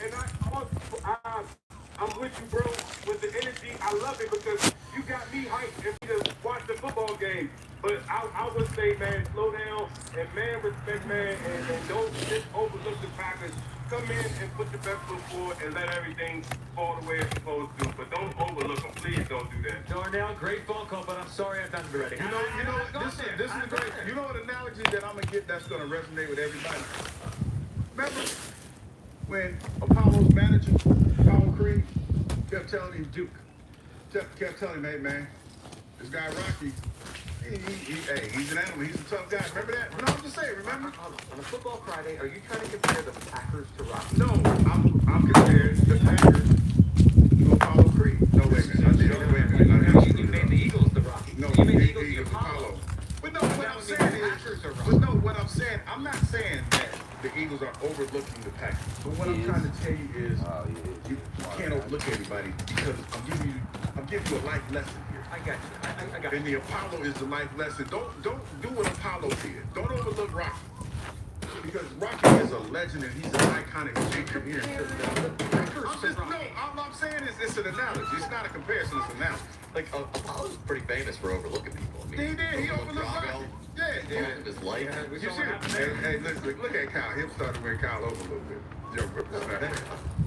And I'm with you, bro. With the energy, I love it because you got me hyped and me to watch the football game. But I would say, man, slow down and man, respect, man, and don't just overlook the Packers. Come in and put your best foot forward and let everything fall the way it's supposed to. But don't overlook them. Please don't do that. Darnell, great phone call, but I'm sorry I've done it already. This is great. You know what analogy that I'm gonna get that's gonna resonate with everybody? Remember when Apollo's manager, Apollo Creed, kept telling him, Duke, kept telling him, hey man, this guy Rocky, he's an animal, he's a tough guy. Remember that? No, I'm just saying, remember? On a Football Friday, are you trying to compare the Packers to Rocky? No, I'm comparing the Packers to Apollo Creed. No, wait a minute. You made the Eagles the Rocky. No, you made the Eagles the Apollo. But no, what I'm saying is, I'm not saying that the Eagles are overlooking the Packers. But what I'm trying to tell you is, you can't overlook anybody because I'm giving you a life lesson here. I got you. I got you. And the Apollo is the life lesson. Don't do what Apollo did. Don't overlook Rocky. Because Rocky is a legend and he's an iconic figure here. All I'm saying is it's an analogy. It's not a comparison, it's an analogy. Like, Apollo's pretty famous for overlooking people. I mean, He overlooked Rocky. Yeah. His life. Yeah, You see, hey, look at Kyle. He'll start to wear Kyle over a little bit.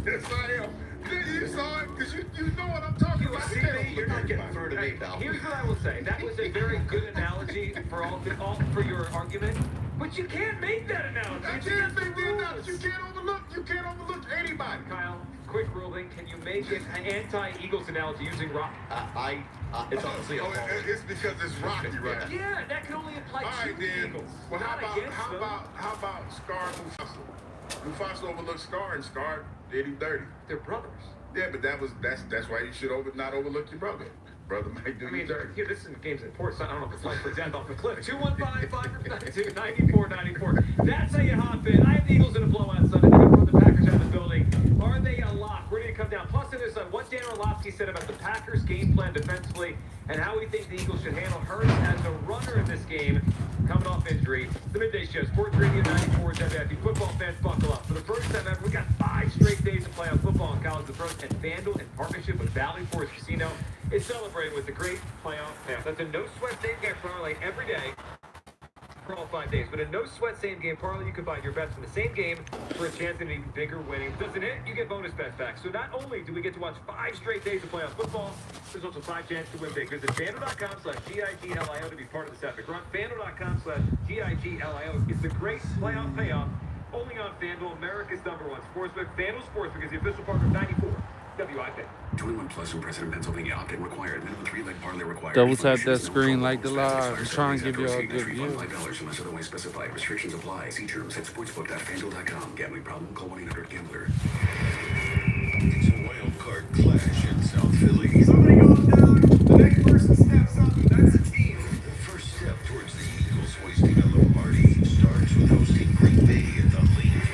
Yes, I am. You saw it because you know what I'm talking about. See me? You're not getting through to me, pal. Here's what I will say. That was a very good analogy for your argument, but you can't make that analogy. I can't make the analogy. You can't overlook anybody. Kyle, quick ruling. Can you make an anti-Eagles analogy using Rocky? It's honestly a it's because it's Rocky, right? Yeah, that can only apply to the Eagles. Well, how about Scar and Mufasa? Mufasa overlooked Scar, and Scar did him dirty. They're brothers. Yeah, but that's why you should not overlook your brother. Brother might do you dirty. Yeah, this game's important. So I don't know if it's life or death off the cliff. 215-592-9494. That's how you hop in. I have the Eagles in a blowout Sunday. They're going to run the Packers out of the building. Are they a lock? We're going to come down. Plus, it is what Dan Orlovsky said about the Packers' game plan defensively and how we think the Eagles should handle Hurts as a runner in this game, coming off injury. The Midday Show, Sports Radio 94 WFP. Football fans, buckle up. For the first time ever, we got 5 straight days of playoff football in college approach, and FanDuel, in partnership with Valley Forge Casino, is celebrating with the great playoff payoff. That's a no-sweat same-game parlay every day for all 5 days. But a no-sweat same-game parlay, you can buy your bets from the same game for a chance at an even bigger winning. Doesn't it? You get bonus bets back. So not only do we get to watch 5 straight days of playoff football, there's also 5 chances to win big. Visit FanDuel.com/GIGLIO to be part of this epic run. FanDuel.com/GIGLIO. It's the great playoff payoff only on FanDuel, America's #1 sportsbook. FanDuel Sportsbook is the official partner of 94 WIP. 21 plus in President Pennsylvania. Opt-in required. Minimum 3-leg parlay required. Double tap that screen like the live. I'm trying to give you a good view. $5 unless otherwise specified. Restrictions apply. See terms at sportsbook.fanduel.com. Gambling problem? Call 1-800-GAMBLER. It's a wild card clash in South Philly. Somebody goes down. The next person steps up. That's a team. The first step towards the Eagles hoisting a Lombardi starts with hosting Green Bay at the League.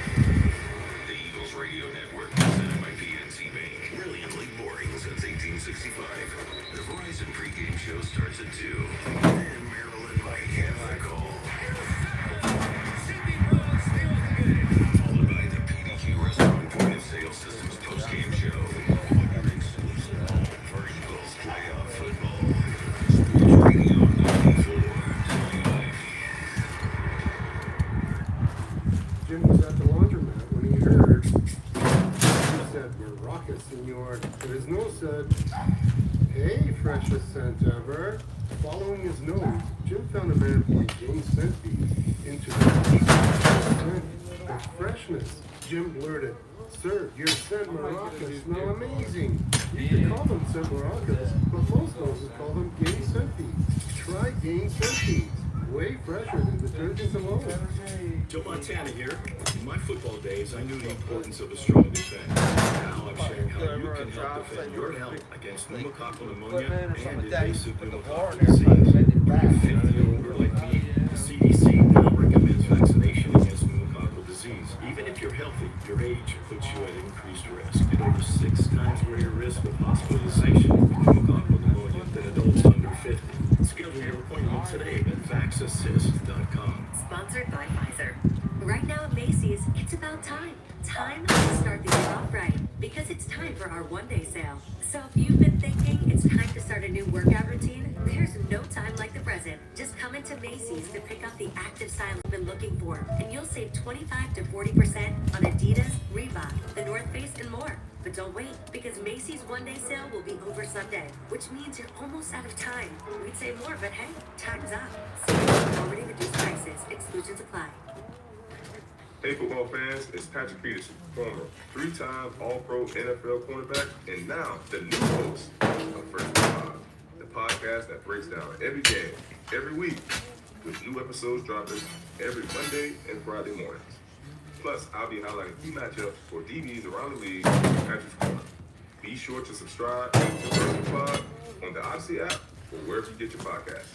The Eagles Radio Network, presented by PNC Bank. Brilliantly boring since 1865. The Verizon pregame show starts at 2. And Maryland might have the call. Followed by the PDQ Restaurant Point of Sale Systems postgame show. Your exclusive home for Eagles playoff football. Sports Radio 94 WIP. Jim was at the laundromat when he heard. He said, "We're raucous, senor." But his nose said, "Hey, freshest scent ever." Following his nose, Jim found a man pouring Jane Centipede into the scent with freshness. Jim blurted, "Sir, your scent maracas smell amazing." You could call them scent maracas, but most noses call them Gain Centipede. Try Gain Centipede. Way fresher than detergent alone. Joe Montana here. In my football days, I knew the importance of a strong defense. Now I'm sharing how you can help defend your health against pneumococcal pneumonia and invasive pneumococcal disease. Are you 50 or older like me? The CDC now recommends vaccination against pneumococcal disease. Even if you're healthy, your age puts you at increased risk. And over 6 times greater risk of hospitalization with pneumococcal pneumonia than adults under 50. Schedule your appointment today at vaxassist.com. Sponsored by Pfizer. Right now at Macy's, it's about time. Time to start the year off right, because it's time for our one-day sale. So if you've been thinking it's time to start a new workout routine, there's no time like the present. Just come into Macy's to pick up the active style you've been looking for, and you'll save 25 to 40% on Adidas, Reebok, The North Face, and more. But don't wait, because Macy's one-day sale will be over Sunday, which means you're almost out of time. We'd say more, but hey, time's up. See, already reduced prices. Exclusions apply. Hey, football fans, it's Patrick Peterson, former three-time All-Pro NFL cornerback, and now the new host of First Pod, the podcast that breaks down every game, every week, with new episodes dropping every Monday and Friday mornings. Plus, I'll be highlighting key matchups for DBs around the league in Patrick's Corner. Be sure to subscribe to First Pod on the Odyssey app or wherever you get your podcasts.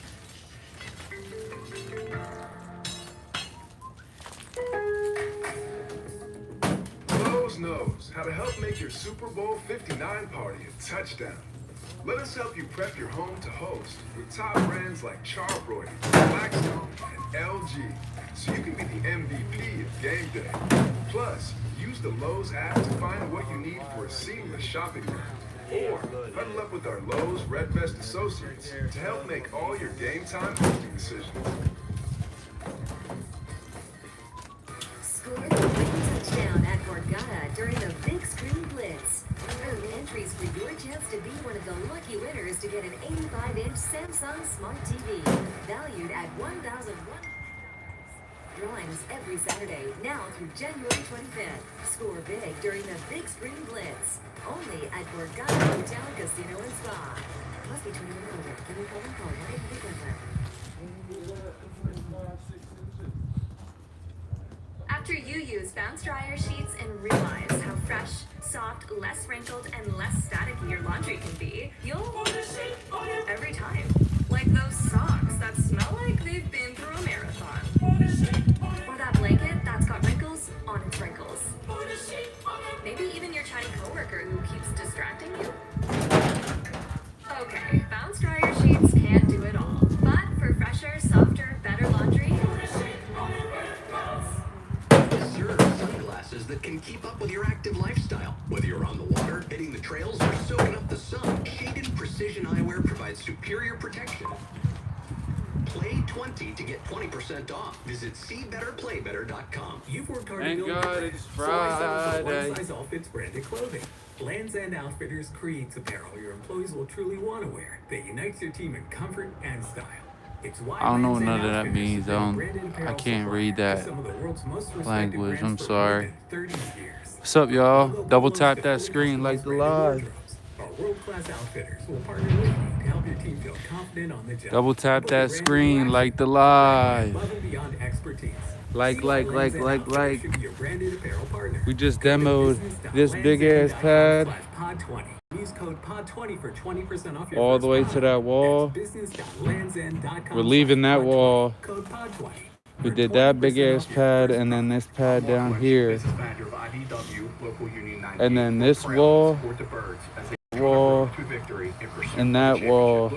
Lowe's knows how to help make your Super Bowl 59 party a touchdown. Let us help you prep your home to host with top brands like Charbroil, Blackstone, and LG, so you can be the MVP of game day. Plus, use the Lowe's app to find what you need for a seamless shopping round. Or huddle up with our Lowe's Red Vest associates to help make all your game time hosting decisions. Score the winning touchdown at Borgata during the Big Screen Blitz. Earn entries for your chance to be one of the lucky winners to get an 85-inch Samsung Smart TV, valued at $1,001. Drawings every Saturday, now through January 25th. Score big during the Big Screen Blitz. Only at Borgata Hotel, Casino, and Spa. Must be 21 or older. Give me a call and call 1-800-BIG-NUMBER. After you use Bounce Dryer Sheets and realize how fresh, soft, less wrinkled, and less staticky your laundry can be, you'll every time. Like those socks that smell like they've been through a marathon. Or that blanket that's got wrinkles on its wrinkles. Maybe even your chatty coworker who keeps distracting you. Okay, Bounce Dryer Sheets can't do it all. But for fresher, softer, better laundry, Sunglasses that can keep up with your active lifestyle. Whether you're on the water, hitting the trails, or soaking up the sun, Shaded Precision Eyewear provides superior protection. Play 20 to get 20% off. Visit SeeBetterPlayBetter.com. You've worked hard Thank to build God a it's So I settled for Friday. one-size all-fits branded clothing. Lands End Outfitters creates apparel your employees will truly want to wear that unites your team in comfort and style. It's why I don't know what Lands End none of that Outfitters means. has been a branded I apparel can't supplier read to that some of the world's most respected language. brands I'm for more sorry. than 30 years. What's up, y'all? Although Double belongs tap to that fully screen like customized the branded live. wardrobes. Our world-class outfitters will partner with you to help your team feel confident on the job. Double tap Put that your brand screen into like the action. live. Above and beyond expertise. Like. See why Lands End Outfitters should be your branded apparel partner. We just Go to demoed this big ass pad business.landsend.com/pod20. Use code POD20 for 20% off your all first the way buy. to that wall. That's business.landsend.com/pod20. We're leaving that wall. Code POD20. We for did that big 20% ass off your pad first and then buy. this pad down here. And then this wall, and that wall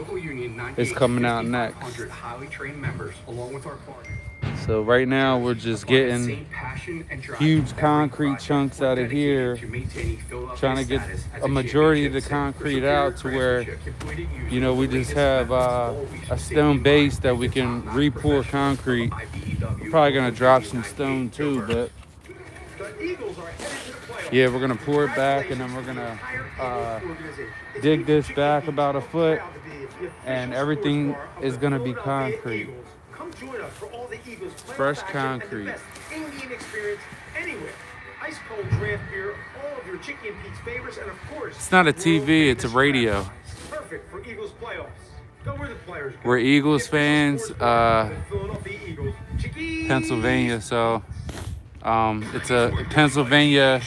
is coming out next. So right now we're just getting huge concrete chunks out of here, trying to get a majority of the concrete out to where, you know, we just have a stone base that we can re-pour concrete. We're probably gonna drop some stone too, but yeah, we're gonna pour it back and then we're gonna dig this back about a foot, and everything is gonna be concrete. Come join us for all the Eagles Fresh playoff action concrete. and the best Indian experience anywhere. Ice cold draft beer, all of your Chicky and Pete's favorites, and of course, It's not a TV, it's a radio. perfect for Eagles playoffs. Go where the players go. We're Eagles Get the fans, sports bar with Philadelphia Eagles. Chicky! Pennsylvania, so it's a Pennsylvania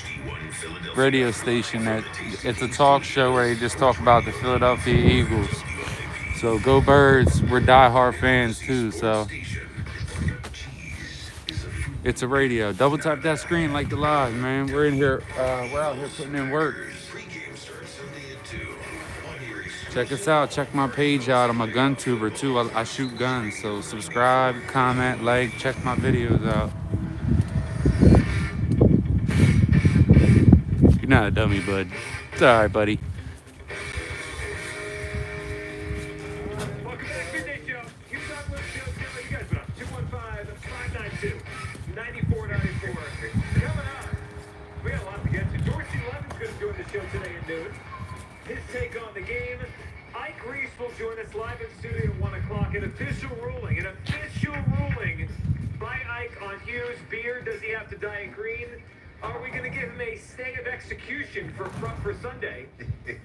radio station that it's a talk show where they just talk about the Philadelphia Eagles. So go Birds, we're diehard fans too, so it's a radio. Double tap that screen like the live, man. We're in here, we're out here putting in work. Check us out, check my page out. I'm a gun tuber too. I shoot guns, so subscribe, comment, like, check my videos out. You're not a dummy, bud. It's all right, buddy. Welcome back to the show. Keep talking with the show. You guys been up. 215-592-9494. Coming up, we got a lot to get to. George C. Levin's going to join the show today at noon. His take on the game. Ike Reese will join us live in studio at 1 o'clock. An official ruling by Ike on Hughes' beard. Does he have to dye it green? Are we going to give him a stay of execution for Sunday?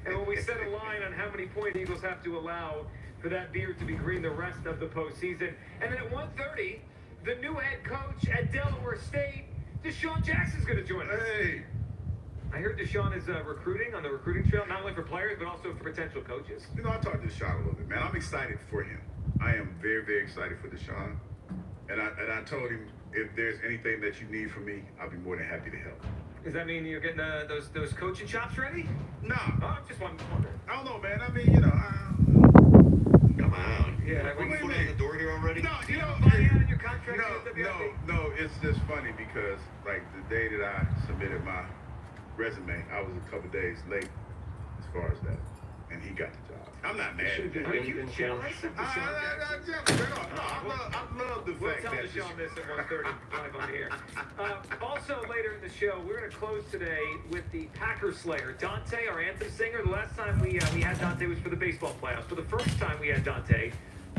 And will we set a line on how many points the Eagles have to allow for that beard to be green the rest of the postseason? And then at 1:30, the new head coach at Delaware State, Deshaun Jackson's going to join us. Hey. I heard Deshaun is recruiting on the recruiting trail, not only for players, but also for potential coaches. You know, I talked to Deshaun a little bit, man. I'm excited for him. I am very, very excited for Deshaun. And I told him, if there's anything that you need from me, I'll be more than happy to help. Does that mean you're getting those coaching chops ready? No. Oh, I'm just wondering. I don't know, man. I mean, you know. Come on. Yeah, Are you foot in the door here already? No, you know. Out of your contract. No. It's just funny because, like, the day that I submitted my resume, I was a couple days late as far as that. And he got the job. I'm not mad at that. Are you jealous of Deshaun Jackson? I love the We'll fact tell that Deshaun this at 1:30 live on the air. Also, later in the show, we're going to close today with the Packer Slayer, Dante, our anthem singer. The last time we had Dante was for the baseball playoffs. But the first time we had Dante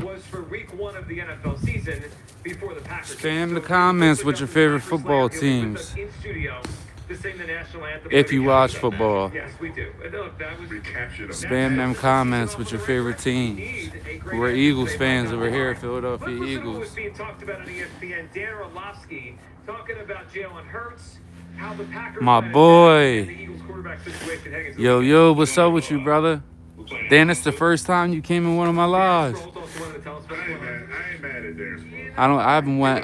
was for week 1 of the NFL season before the Packers. Spam the comments with your favorite football teams. In studio to sing the national anthem. If you watch football. Yes, we do. Look, that was Spam them comments with your favorite teams. We're Eagles fans over here, Philadelphia Eagles. Was being talked about on ESPN. Dan Orlovsky talking about Jalen Hurts, how the Packers My boy. and the Eagles quarterback situation hanging. Yo, what's up with you, brother? Dan, it's the first time you came in one of my lives. I ain't mad at Darren Sproles. I haven't went,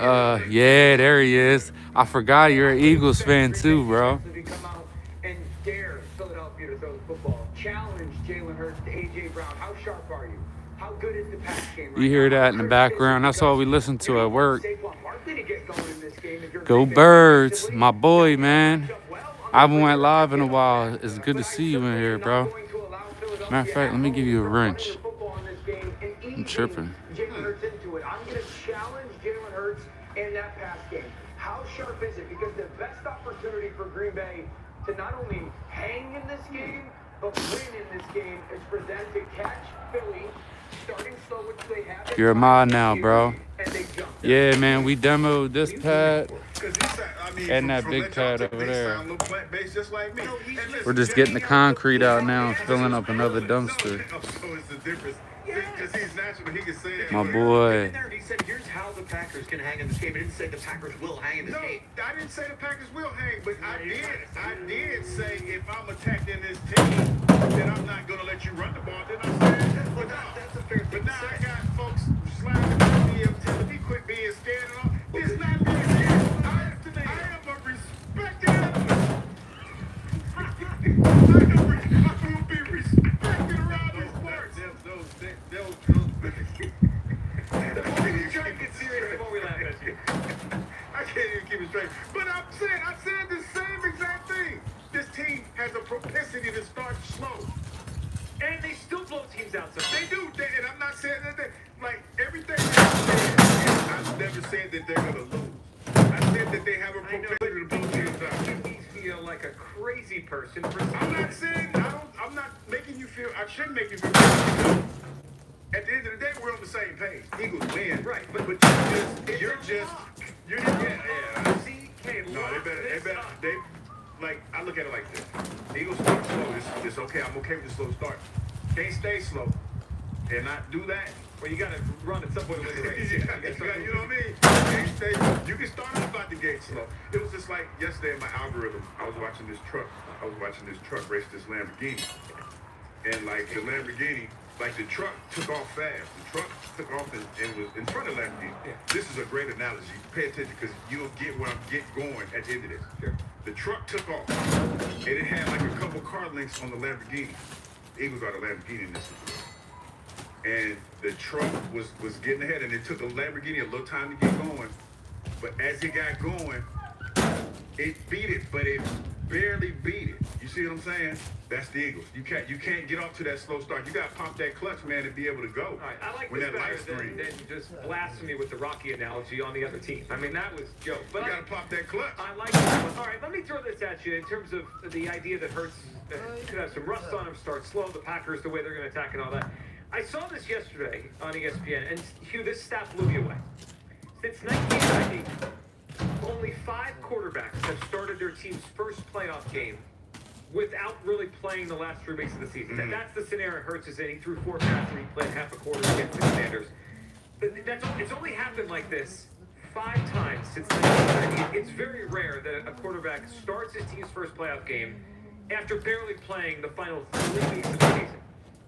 yeah, there he is. I forgot you're an Eagles fan too, bro. If you come out and dare Philadelphia to throw the football, challenge Jalen Hurts to A.J. Brown. How sharp are you? How good is the pass game right You hear now? that in the background. That's all we listen to at work. Saquon Barkley to get going in this game if you're Go Birds, my boy, man. I haven't went live in a while. It's good to see you in here, bro. Matter of fact, let me give you a wrench. I'm tripping. Jalen Hurts into it. I'm going to challenge Jalen Hurts in that pass game. How sharp is it? Because the best opportunity for Green Bay to not only hang in this game, but win in this game is for them to catch Philly, starting slow, which they have. You're a mod now, bro. And they jump. Yeah, man, we demoed this pad And and that big pad over there. We're just getting the concrete out now and filling up another dumpster. My boy. He said, here's how the Packers can hang in this game. He didn't say the Packers will hang in this game. I didn't say the Packers will hang, but I did say if I'm attacking this team, then I'm not going to let you run the ball. Then I said, well, that's a fair thing. But now I got folks sliding at me and telling me quit being scared and all. It's not being scared. I am a respected animal. I will be respected around these parts. Try to get serious before we laugh at you. I can't even keep it straight. But I said the same exact thing. This team has a propensity to start slow. And they still blow teams out. So They do. And I'm not saying that like everything I've never said that they're going to lose. I said that they have a propensity to blow teams out. You feel like a crazy person. I'm not saying, I'm not making you feel, I shouldn't make you feel bad. At the end of the day, we're on the same page. Eagles win. Right. But you're just, yeah. See, hey, No, they better, like, I look at it like this. The Eagles start slow. It's okay. I'm okay with the slow start. Can't stay slow and not do that. Well, you got to run at some point with the race. You know what I mean? You can start off out the gate slow. It was just like yesterday in my algorithm, I was watching this truck race this Lamborghini. And like the Lamborghini, like the truck took off fast. The truck took off and was in front of Lamborghini. Yeah. This is a great analogy. Pay attention because you'll get where I'm going at the end of this. Sure. The truck took off and it had like a couple car links on the Lamborghini. The Eagles got a Lamborghini in this situation. And the truck was getting ahead, and it took a Lamborghini a little time to get going. But as it got going, it beat it, but it barely beat it. You see what I'm saying? That's the Eagles. You can't get off to that slow start. You got to pop that clutch, man, to be able to go. All right, I like when this that better light screen. than just blasphemy with the Rocky analogy on the other team. I mean, that was joke. But You got to pop that clutch. I like that one. All right, let me throw this at you in terms of the idea that Hurts could have some rust on him, start slow, the Packers, the way they're going to attack and all that. I saw this yesterday on ESPN, and Hugh, this stat blew me away. Since 1990, only 5 quarterbacks have started their team's first playoff game without really playing the last 3 weeks of the season. That's the scenario Hurts is in. He threw 4 passes, he played half a quarter against the Commanders. It's only happened like this 5 times since 1990. It's very rare that a quarterback starts his team's first playoff game after barely playing the final 3 weeks of the season.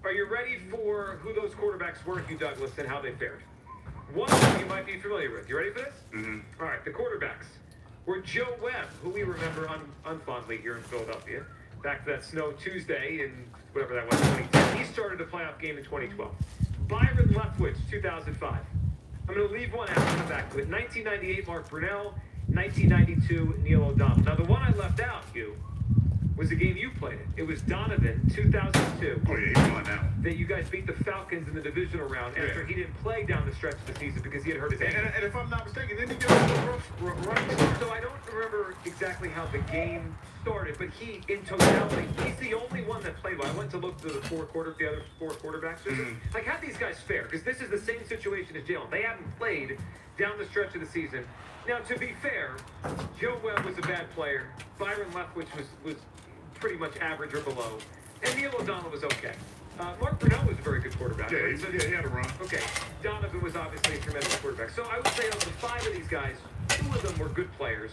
Are you ready for who those quarterbacks were, Hugh Douglas, and how they fared? One of them you might be familiar with. You ready for this? All right, the quarterbacks were Joe Webb, who we remember unfondly here in Philadelphia, back to that Snow Tuesday in whatever that was, 2010. He started a playoff game in 2012. Byron Leftwich, 2005. I'm going to leave one out and come back to it. 1998, Mark Brunell. 1992, Neil O'Donnell. Now, the one I left out, Hugh, was the game you played in. It was Donovan, 2002. Oh, yeah, he won that one. That you guys beat the Falcons in the divisional round after he didn't play down the stretch of the season because he had hurt his ankle. And if I'm not mistaken, didn't he get off the run? So I don't remember exactly how the game started, but he, in totality, he's the only one that played well. I went to look through the other 4 quarterbacks. Like, how these guys fare? Because this is the same situation as Jalen. They haven't played down the stretch of the season. Now, to be fair, Joe Webb was a bad player. Byron Leftwich was pretty much average or below. And Neil O'Donnell was okay. Mark Brunell was a very good quarterback. Yeah, he had a run. Okay, Donovan was obviously a tremendous quarterback. So I would say of the 5 of these guys, 2 of them were good players,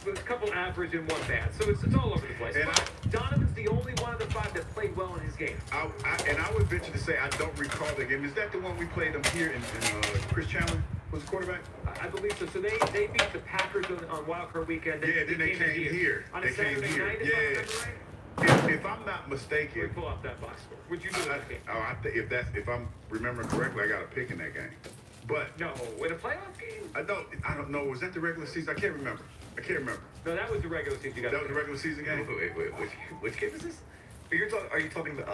with a couple average and 1 bad. So it's all over the place. And Donovan's the only one of the 5 that played well in his game. And I would venture to say I don't recall that game. Is that the one we played them here in Chris Chandler was the quarterback? I believe so. So they beat the Packers on Wild Card Weekend. Yeah, then they came here. On they a Saturday came here. night, Yeah. If I'm not mistaken, let me pull off that box score. Would you do that game? if I'm remembering correctly, I got a pick in that game. But no, in a playoff game? I don't know. Was that the regular season? I can't remember. No, that was the regular season. You got that was the regular season game. Wait. Which game is this? Are you talking the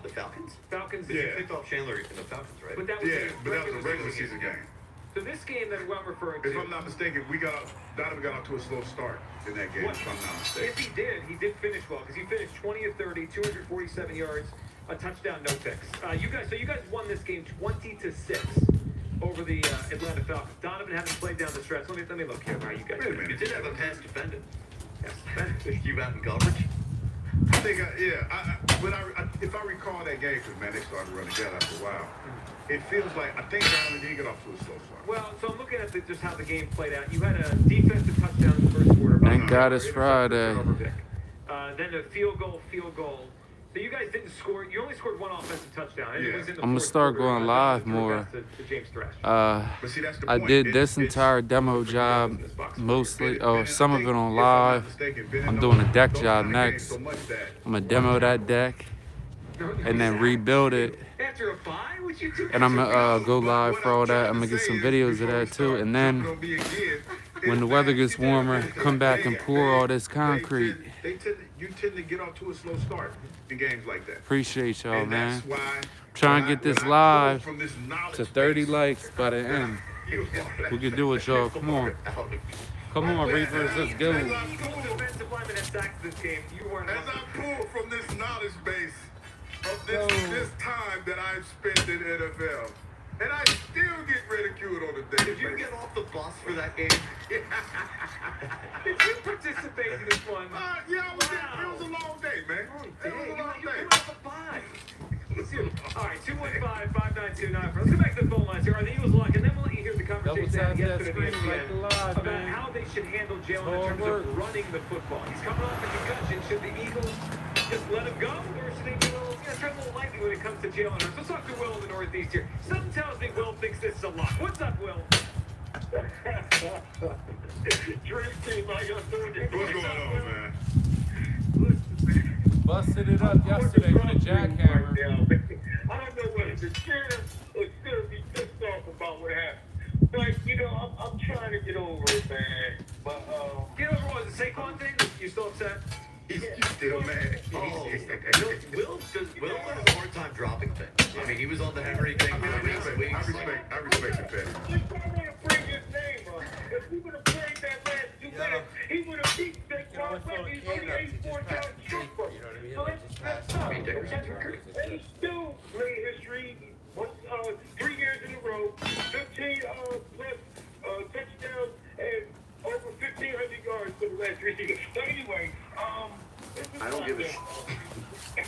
Falcons? Falcons. You picked off Chandler in the Falcons, right? But that was a regular season game. So this game that I'm referring to. If I'm not mistaken, Donovan got off to a slow start in that game. If I'm not mistaken. If he did finish well because he finished 20 of 30, 247 yards, a touchdown, no picks. You guys won this game 20-6 over the Atlanta Falcons. Donovan hadn't played down the stretch. Let me look here. All right, you guys. Wait a minute. You did have a pass defendant. Yes. You out in coverage? I think, if I recall that game, because, man, they started running together after a while. It feels like, I think Donovan did get off to a slow start. Well, so I'm looking at just how the game played out. You had a defensive touchdown in the first quarter. Thank God it's Friday. Then a field goal. So you guys didn't score. You only scored 1 offensive touchdown. Yeah. I'm gonna start going live more. I did this entire demo job mostly, some of it on live. I'm doing a deck job next. I'm gonna demo that deck and then rebuild it. After a bye, would you do? And I'm gonna go live for all that. I'm gonna get some videos of that too. And then when the weather gets warmer, come back and pour all this concrete. You tend to get off to a slow start in games like that. Appreciate y'all, And man. that's why Trying to get this live to 30 likes by the end. We can do it, y'all. Come on. Come on, Reapers. Let's go. As I pull from this knowledge base of this time that I've spent in NFL, and I still get ridiculed on the day. Did you get off the bus for that game? Did you participate in this one? Yeah, it was a long day, man. It was a long day. All right, 215-592-94. Let's go back to the phone lines here. Are the Eagles locked? And then we'll let you hear the conversation yesterday about how they should handle Jalen in terms of running the football. He's coming off a concussion. Should the Eagles just let him go, or should they be tread a little lightly when it comes to Jalen Hurts? Let's talk to Will in the Northeast here. Something tells me Will thinks this is a lock. What's up, Will? Dream team, how y'all doing? What's going on, man? Busted it up yesterday with a jackhammer. I don't know whether to cheer or still be pissed off about what happened. But, I'm trying to get over it, man. But, get over what? The Saquon thing? You still upset? He's still mad. Oh, Will has a hard time dropping things. I mean, he was on the Henry thing for I weeks. respect the petty. If I want to bring his name up, if we would have played that last 2 minutes, he would have beat Saquon Barkley. He's only 84-yard trooper. So that's tough. And he still made history. 3 years in a row, 15 plus touchdowns and over 1,500 yards for the last 3 years. So anyway, I don't give a shit.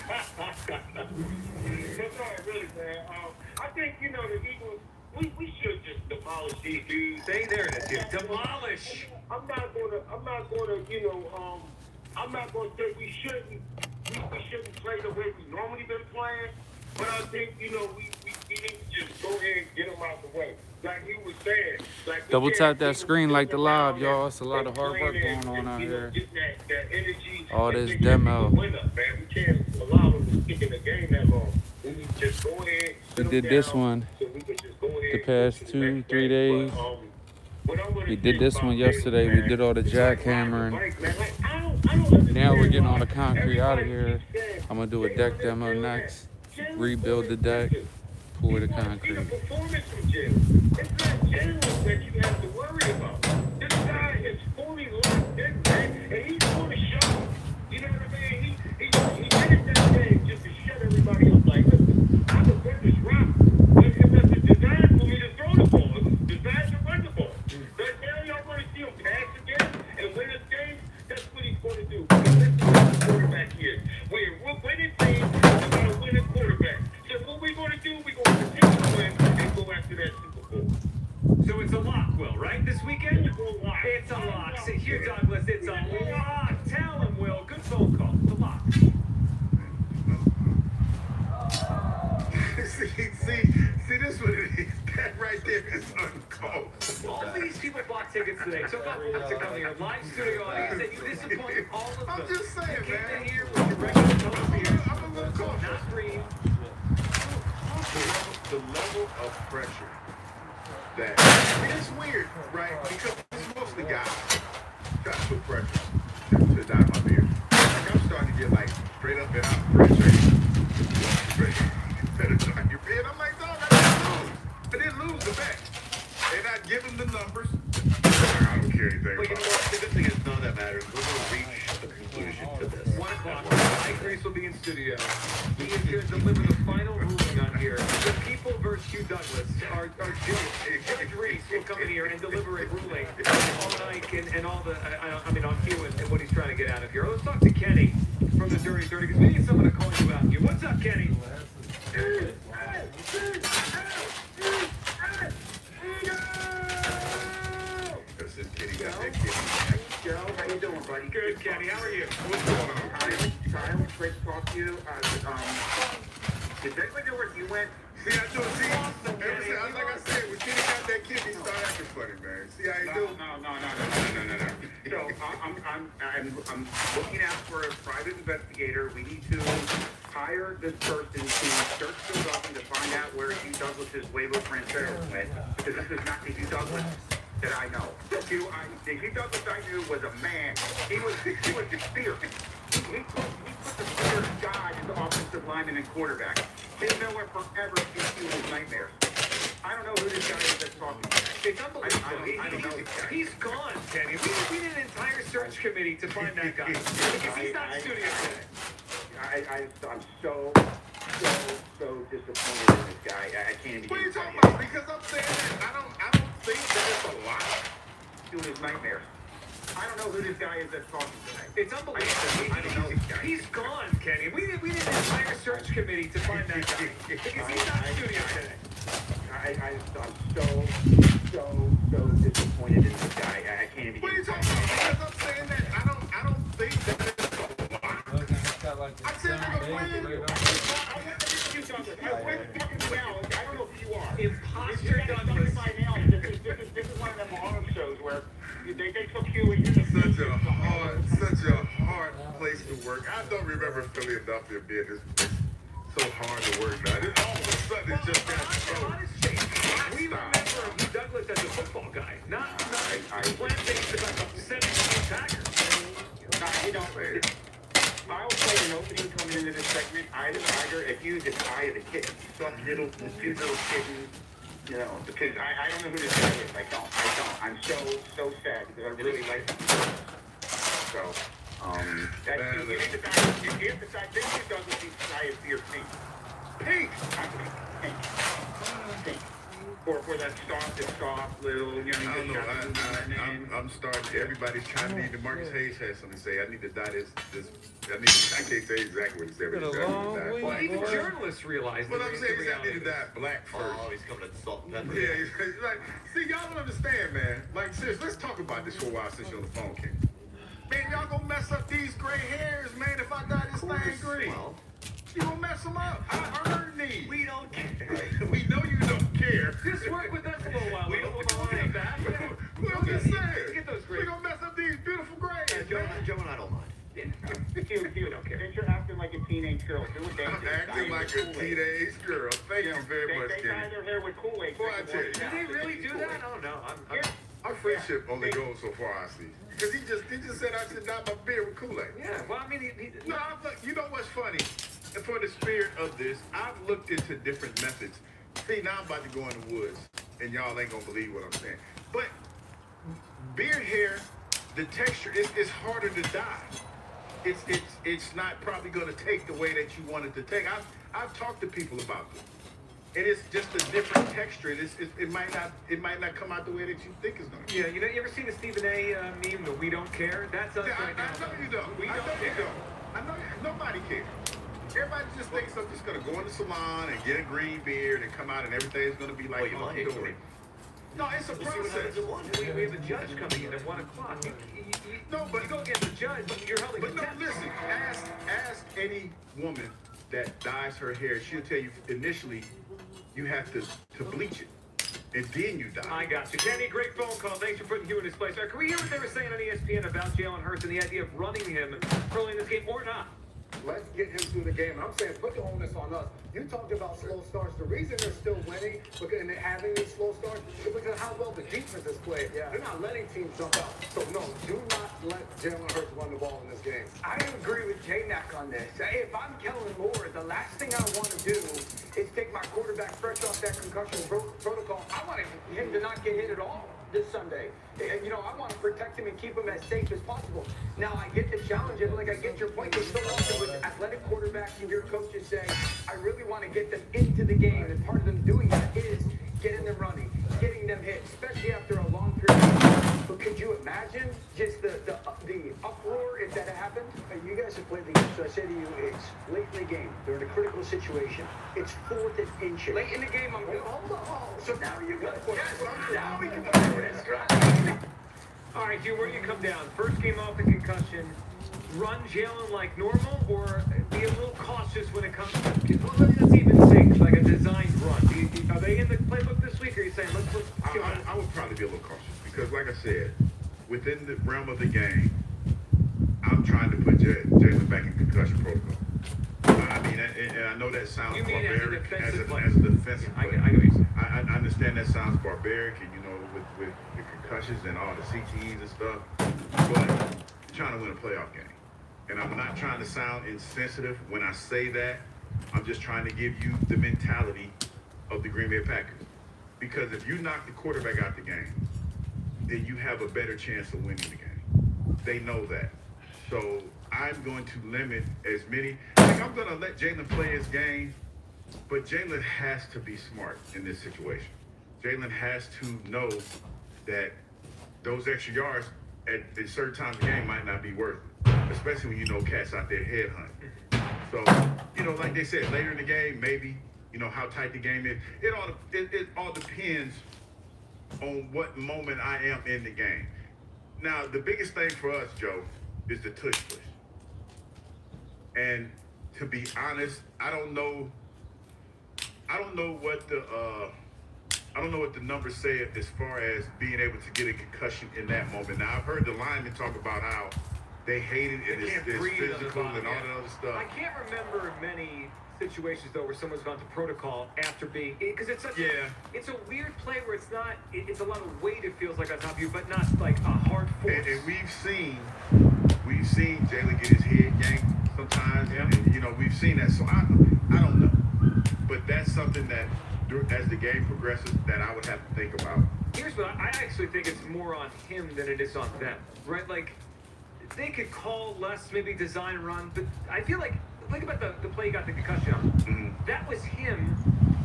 That's all, really, man. I think, the Eagles, we should just demolish these dudes. Stay there, demolish. I'm not gonna say we shouldn't play the way we normally been playing, but I think, we need to just go ahead and get them out the way. Like you were saying, Double tap that screen like the live, y'all. It's a lot of hard work going on out here. That energy, All this demo. We can't allow them to stick in the game that long. We need to just go ahead. We did this one the past 2-3 days. We did this one yesterday. We did all the jackhammering. Now we're getting all the concrete out of here. I'm gonna do a deck demo next. Rebuild the deck. Pour the concrete. It's not Jalen that you have to worry about. This guy is fully locked in, man, and he's going to show. You know what I mean? He did it that day just to shut everybody up. Like, listen, I'm a goodness rock, but it wasn't designed for me to throw the ball. It was designed to run the ball. But now y'all want to see him pass again and win this game? That's what he's going to do. Because this is what the quarterback is. We're winning teams, we got to win a quarterback. So what we're going to do, we're going to continue to win and go after that Super Bowl. So it's a lock, Will, right? This weekend? It's a lock. Say, Hugh Douglas, it's a lock. Tell him, Will. Good phone call. It's a lock. see, this what it is. That right there is uncalled. All these people bought tickets today. Took off to come here. Live studio audience. And you disappointed all of them. I'm just saying, you man. came in here with your regular total beer. I'm a little cautious. Not green. The level of pressure that it's weird, right? Because it's mostly guys try to put pressure to dye my beard. Like I'm starting to get like straight up and out pressure. Better dye your beard. I'm like, dog, I didn't lose the bet. They're not giving the numbers. I don't care anything Well, you know about what? The good thing is none of that matters. We're going to reach a conclusion to this. 1 o'clock. Mike Grace will be in studio. He is here to deliver the final ruling on here. The people versus Hugh Douglas. Our Judge Reese will come in here and deliver a ruling on Ike and all the, on Hugh and what he's trying to get out of here. Let's talk to Kenny from the Dirty 30 because we need someone to call you out here. What's up, Kenny? Joe, how you doing, buddy? Good, Kenny. How are you? What's going on? Kyle, great to talk to you. Did they know where you went? See, like I said, when Kenny got that kid, he started acting funny, man. See how he do? No. So I'm looking out for a private investigator. We need to hire this person to search Philadelphia to find out where Hugh Douglas's Huevo Francero went, because this is not the Hugh Douglas that I know. The Hugh Douglas I knew was a man. He was fierce. He put the fear of God in the offensive lineman and quarterback. Tim Miller forever sees you in his nightmares. I don't know who this guy is that's talking to me. It's unbelievable. I don't know this guy. He's gone, Kenny. We need an entire search committee to find that guy because he's not in studio today. I'm so disappointed in this guy. I can't even. What are you talking about? Because I'm saying that I don't think that it's a lot. Doing his nightmares. I don't know who this guy is that's talking tonight. It's unbelievable. I don't know this guy. He's gone, Kenny. We need an entire search committee to find that guy because he's not in studio today. I'm so disappointed in this guy. I can't even. What are you talking about? Because I'm saying that I don't think that it's a lot. I said nigga win. I don't know who you are. Imposter Douglas. This is one of them horror shows where they took you and you're Such a hard place to work. I don't remember Philadelphia being this so hard to work now. All of a sudden it just got so. We remember Hugh Douglas as a football guy, not plant-based about the 17 Packers. I'll play an opening coming into this segment. Eye to tiger, a huge eye of the kitten. Some little, cute little kitten. You know, because I don't know who this guy is. I don't. I'm so sad because I really like him. So, you need to back. You have to decide. This is Douglas' side of your pink. Pink. Pink. For that soft little, you know. I don't know. I'm starting. Everybody's trying to need. Marcus Hayes has something to say. I need to die this. I can't say exactly what he said. Well, even journalists realize What I'm saying is I need to die black first. Oh, he's coming at salt and pepper. Yeah, he's like, see, y'all don't understand, man. Like, seriously, let's talk about this for a while since you're on the phone, King. Man, y'all gonna mess up these gray hairs, man, if I dye this thing green. Well, You gonna mess them up. I earned these. we don't care. We know you don't care. just work with us a little while. We don't want to back. I'm just saying. Get those We grades. gonna mess up these beautiful grays, man. Joe and I don't mind. You don't care. You're acting like a teenage girl. Do what they I'm do. acting like a teenage girl. Thank you very much, They dye Kenny. their hair with Kool-Aid. Boy, I tell you. Do they really do that? I don't know. Our friendship only goes so far, I see. Because he just said I should dye my beard with Kool-Aid. Yeah, well, I mean, No, you know what's funny? And for the spirit of this, I've looked into different methods. See, now I'm about to go in the woods, and y'all ain't gonna believe what I'm saying. But beard hair, the texture is harder to dye. It's not probably gonna take the way that you want it to take. I've talked to people about this. And it's just a different texture. It might not come out the way that you think it's gonna. Yeah, you ever seen the Stephen A. Meme, the "We don't care"? That's us right now. I know you don't. We I don't know you care. don't. I know nobody cares. Everybody just thinks I'm just gonna go in the salon and get a green beard and come out and everything's gonna be like you might. hunky-dory. No, it's a We'll see what process. happens at 1. We have a judge coming in at 1 o'clock. No, but You go against the judge, you're held But no, contempt. listen. Ask any woman that dyes her hair. She'll tell you initially you have to bleach it, and then you dye. I got you. Kenny, great phone call. Thanks for putting you in his place. All right, can we hear what they were saying on ESPN about Jalen Hurts and the idea of running him early in this game or not? Let's get him through the game. And I'm saying, put the onus on us. You talked about slow starts. The reason they're still winning and they're having these slow starts is because of how well the defense has played. Yeah. They're not letting teams jump out. So, no, do not let Jalen Hurts run the ball in this game. I agree with J-Mac on this. If I'm Kellen Moore, the last thing I want to do is take my quarterback fresh off that concussion protocol. I want him to not get hit at all this Sunday. And, I want to protect him and keep him as safe as possible. Now, I get the challenge, and I get your point. But so often with athletic quarterbacks, you hear coaches say, I really want to get them into the game. And part of them doing that is getting them running, getting them hit, especially after a long period of time. But could you imagine just the uproar if that happened? You guys have played the game, so I say to you, it's late in the game. They're in a critical situation. It's 4th and inches. Late in the game, I'm good. Hold on. So now you're good. Yes, now we can play this. All right, Hugh, where do you come down? First game off the concussion, run Jalen like normal, or be a little cautious when it comes to, let's even think, like a designed run? Are they in the playbook this week, or are you saying, let's I would probably be a little cautious because, like I said, within the realm of the game, I'm trying to put Jalen back in concussion protocol. I mean, and I know that sounds barbaric as a defensive player. I know you. I understand that sounds barbaric, and with the concussions and all the CTEs and stuff, but I'm trying to win a playoff game. And I'm not trying to sound insensitive when I say that. I'm just trying to give you the mentality of the Green Bay Packers. Because if you knock the quarterback out the game, then you have a better chance of winning the game. They know that. So I'm going to limit as many. I'm going to let Jalen play his game, but Jalen has to be smart in this situation. Jalen has to know that those extra yards at certain times of the game might not be worth it, especially when you know cats out there head hunting. So, like they said, later in the game, maybe, how tight the game is. It all depends on what moment I am in the game. Now, the biggest thing for us, Joe, is the tush push. And to be honest, I don't know what the numbers say as far as being able to get a concussion in that moment. Now, I've heard the linemen talk about how they hate it and it's physical and all that other stuff. I can't remember many situations though where someone's gone to protocol after being, because it's such it's a weird play where it's a lot of weight, it feels like on top of you, but not like a hard force. And we've seen Jalen get his head yanked times, and you know, we've seen that. So I don't know, but that's something that as the game progresses, that I would have to think about. Here's what I actually think it's more on him than it is on them, right? Like, they could call less, maybe design run, but I feel like, think about the play he got the concussion on. That was him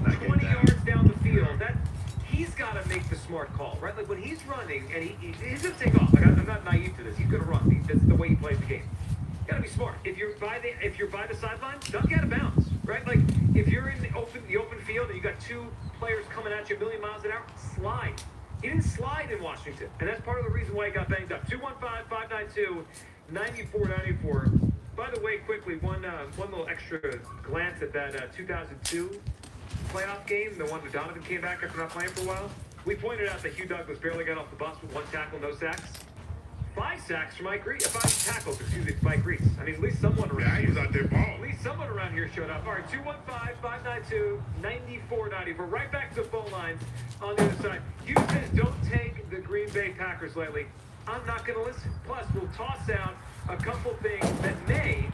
20 yards down the field. That he's got to make the smart call, right? Like when he's running and he's going to take off. Like I'm not naive to this. He's going to run. That's the way he plays the game. Got to be smart. If you're by the sideline, duck out of bounds, right? Like if you're in the open field and you got two players coming at you a million miles an hour, slide. He didn't slide in Washington, and that's part of the reason why he got banged up. 215-592-9494. By the way, quickly, one little extra glance at that 2002 playoff game, the one that Donovan came back after not playing for a while. We pointed out that Hugh Douglas barely got off the bus with 1 tackle, no sacks. 5 sacks for Mike Reese. 5 tackles, excuse me, for Mike Reese. I mean, at least someone around he was out there balling. At least someone around here showed up. All right, 215-592-9494. Right back to the phone lines on the other side. Hugh says don't take the Green Bay Packers lightly. I'm not going to listen. Plus, we'll toss out a couple things that may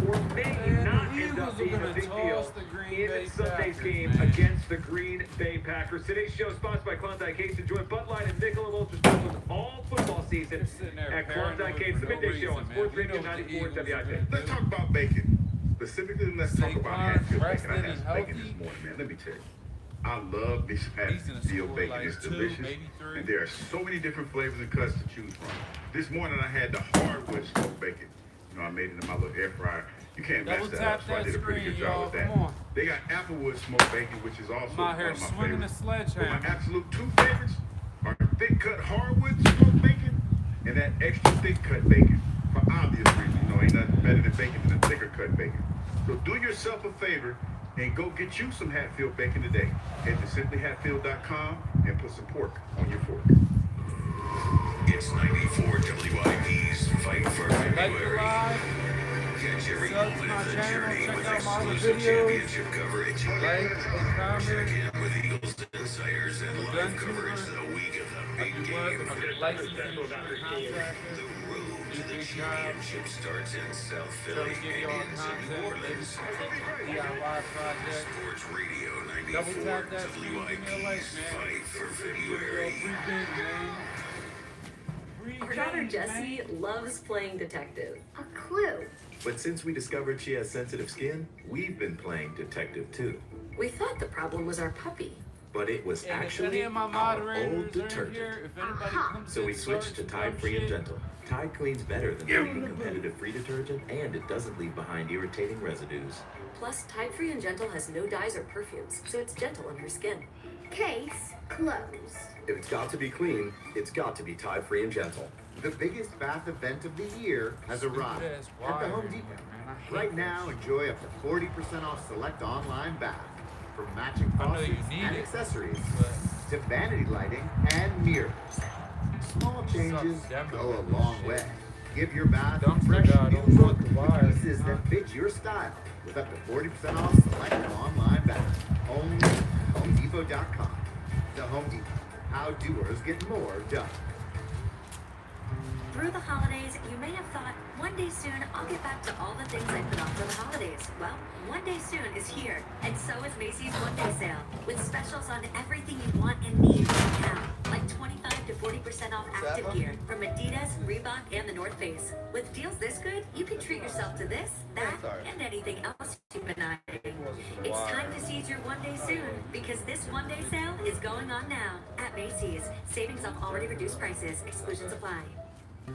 or may not end up being a big deal in Sunday's game against the Green Bay Packers. Today's show is sponsored by Klondike Case. Enjoy Bud Light and Michelob Ultra Specials all football season at Klondike Case. The midday show on Sports Radio 94 WIP. Let's talk about bacon. Specifically, let's talk about Hatfield bacon. I had some bacon this morning, man. Let me tell you. I love this Hatfield bacon. It's delicious. And there are so many different flavors and cuts to choose from. This morning I had the hardwood smoked bacon. You know, I made it in my little air fryer. You can't mess that up, so I did a pretty good job with that. They got applewood smoked bacon, which is also one of my favorites. But my absolute 2 favorites are thick cut hardwood smoked bacon and that extra thick cut bacon. For obvious reasons, you know, ain't nothing better than bacon than a thicker cut bacon. So do yourself a favor and go get you some Hatfield bacon today. Head to simplyhatfield.com and put some pork on your fork. It's 94 WIP's Fight for February. Catch every moment of the journey with exclusive championship coverage. Check in with Eagles insiders and live coverage the week of the big game. The road to the championship starts in South Philly and ends in New Orleans. Sports Radio 94 WIP's Fight for February. Our daughter Jessie loves playing detective. A clue. But since we discovered she has sensitive skin, we've been playing detective too. We thought the problem was our puppy. But it was actually our old detergent. So we switched to Tide Free and Gentle. Tide cleans better than the competitive free detergent, and it doesn't leave behind irritating residues. Plus, Tide Free and Gentle has no dyes or perfumes, so it's gentle on her skin. Case closed. If it's got to be clean, it's got to be Tide Free and Gentle. The biggest bath event of the year has arrived at the Home Depot. Right now, enjoy up to 40% off select online bath. From matching faucets and accessories to vanity lighting and mirrors. Small changes go a long way. Give your bath a fresh new look with pieces that fit your style with up to 40% off select online bath. Only HomeDepot.com. The Home Depot. How doers get more done. Through the holidays, you may have thought, one day soon, I'll get back to all the things I put off for the holidays. Well, one day soon is here, and so is Macy's One Day Sale, with specials on everything you want and need right now, like 25 to 40% off active gear from Adidas, Reebok, and the North Face. With deals this good, you can treat yourself to this, that, and anything else you've been eyeing. It's time to seize your one day soon, because this one day sale is going on now at Macy's. Savings off already reduced prices, exclusions apply.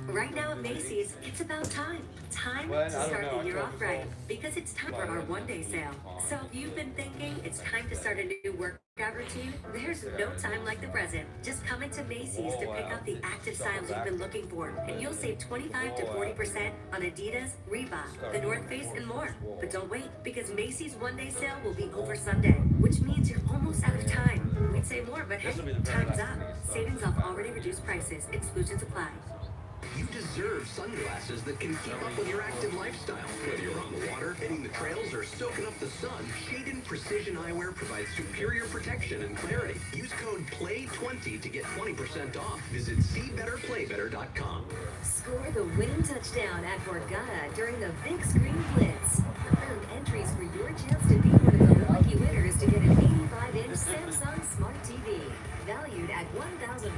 Right now at Macy's, it's about time. Time to start the year off right, because it's time for our one-day sale. So if you've been thinking it's time to start a new workout routine, there's no time like the present. Just come into Macy's to pick up the active styles you've been looking for, and you'll save 25 to 40% on Adidas, Reebok, the North Face, and more. But don't wait, because Macy's one-day sale will be over Sunday, which means you're almost out of time. We'd say more, but hey, time's up. Savings off already reduced prices. Exclusions apply. You deserve sunglasses that can keep up with your active lifestyle. Whether you're on the water, hitting the trails, or soaking up the sun, Shaded Precision Eyewear provides superior protection and clarity. Use code PLAY20 to get 20% off. Visit SeeBetterPlayBetter.com. Score the winning touchdown at Borgata during the Big Screen Blitz. Earn entries for your chance to be one of the lucky winners to get an 85-inch Samsung Smart TV, valued at $1,100.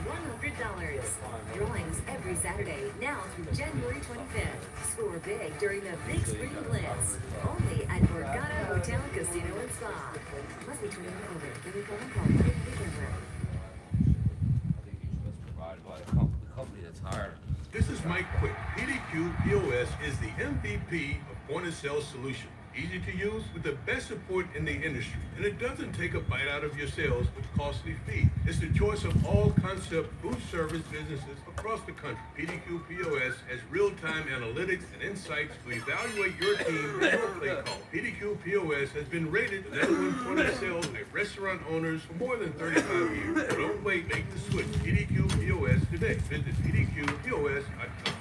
Drawings every Saturday, now through January 25th. Score big during the Big Screen Blitz. Only at Borgata Hotel, Casino, and Spa. Must be 21 over. Give me a call. This is Mike Quick. PDQ POS is the MVP of point-of-sale solution. Easy to use with the best support in the industry. And it doesn't take a bite out of your sales with costly fees. It's the choice of all concept food service businesses across the country. PDQ POS has real-time analytics and insights to evaluate your team and your play call. PDQ POS has been rated the #1 point of sale by restaurant owners for more than 35 years. So don't wait, make the switch. PDQ POS today. Visit PDQPOS.com.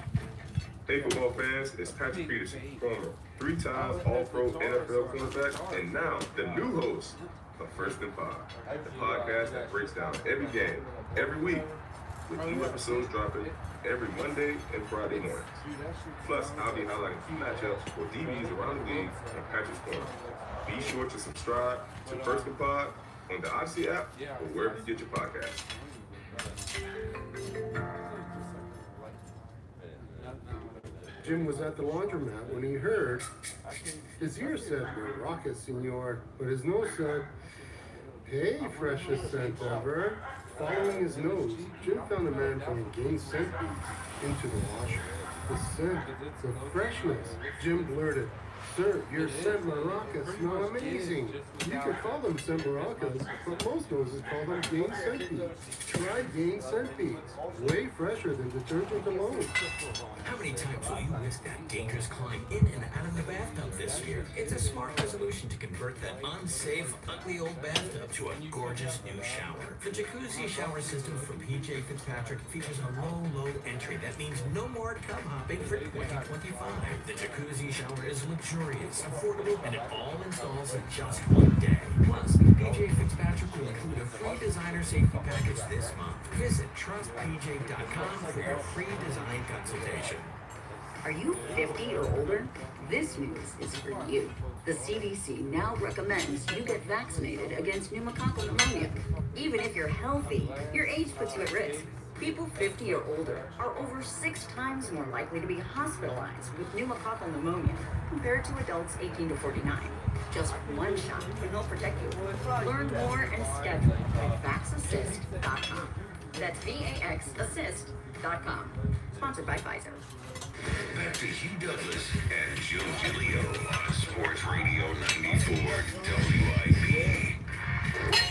Hey football fans, it's Patrick Peterson, former 3-time All-Pro NFL cornerback, and now the new host of First and Pod, the podcast that breaks down every game, every week, with new episodes dropping every Monday and Friday mornings. Plus, I'll be highlighting key matchups for DBs around the league and Patrick's Corner. Be sure to subscribe to First and Pod on the Odyssey app or wherever you get your podcasts. Jim was at the laundromat when he heard his ear said, "We're raucous, senor," but his nose said, "Hey, freshest scent ever." Following his nose, Jim found a man putting gain scent beads into the washer. The scent, the freshness. Jim blurted, "Sir, your scent maracas smell amazing." You could call them scent maracas, but most noses call them gain scent beads. Try gain scent beads. Way fresher than detergent alone. How many times will you miss that dangerous climb in and out of the bathtub this year? It's a smart resolution to convert that unsafe, ugly old bathtub to a gorgeous new shower. The jacuzzi shower system from PJ Fitzpatrick features a low entry. That means no more tub hopping for 2025. The jacuzzi shower is luxurious, affordable, and it all installs in just one day. Plus, PJ Fitzpatrick will include a free designer safety package this month. Visit trustpj.com for your free design consultation. Are you 50 or older? This news is for you. The CDC now recommends you get vaccinated against pneumococcal pneumonia. Even if you're healthy, your age puts you at risk. People 50 or older are over 6 times more likely to be hospitalized with pneumococcal pneumonia compared to adults 18 to 49. Just one shot can help protect you. Learn more and schedule at vaxassist.com. That's VAXassist.com. Sponsored by Pfizer. Back to Hugh Douglas and Joe Giglio on Sports Radio 94 WIP. What's the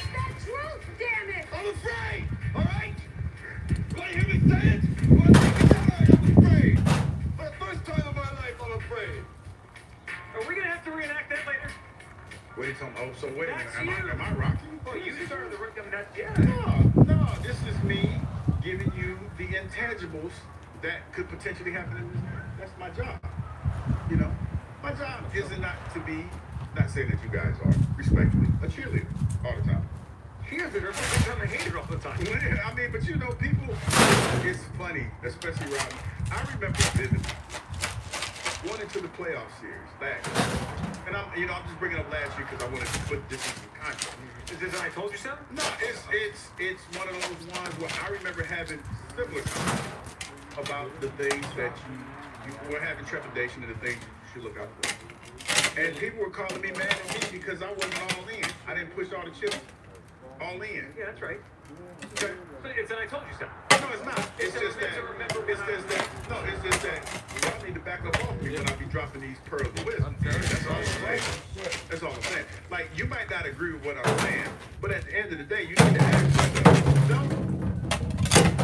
truth, damn it? I'm afraid, all right? You want to hear me say it? I'm afraid. For the first time in my life, I'm afraid. Are we going to have to reenact that later? Wait, so wait a That's minute. you. Am I Rocky? Well, you started the work. I mean, that's, yeah. No, this is me giving you the intangibles that could potentially happen in this marriage. That's my job. You know, my job is not to be, not saying that you guys are, respectfully, a cheerleader all the time. Cheerleader, I become a hater all the time. I mean, but you know, people, it's funny, especially around, I remember vividly going into the playoff series last year. And I'm just bringing up last year because I wanted to put this in context. Is this I told you so? No, it's one of those ones where I remember having similar conversations about the things that you were having trepidation and the things you should look out for. And people were calling me mad at me because I wasn't all in. I didn't push all the chips all in. Yeah, that's right. Okay. So it's an I told you so. No, it's not. It's just that. Y'all need to back up off me when I be dropping these pearls of wisdom. That's all I'm saying. That's all I'm saying. Like, you might not agree with what I'm saying, but at the end of the day, you need to ask yourself, no.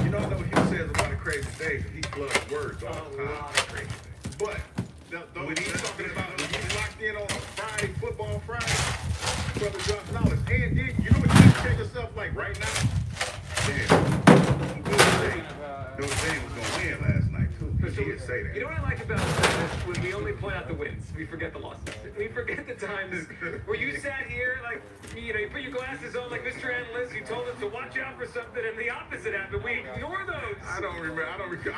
You know, I know what he says about a crazy day, but he floods words all the time. But when he's talking about when he's locked in on a Friday, football Friday, brother drops knowledge. And then, you know what you need to tell yourself, like, right now? Damn. Notre Dame was going to win last night, too. He didn't say that. You know what I like about this? When we only point out the wins, we forget the losses. We forget the times where you sat here, like, you know, you put your glasses on like Mr. Analyst, you told us to watch out for something, and the opposite happened. We ignore those. I don't remember. I don't know what you're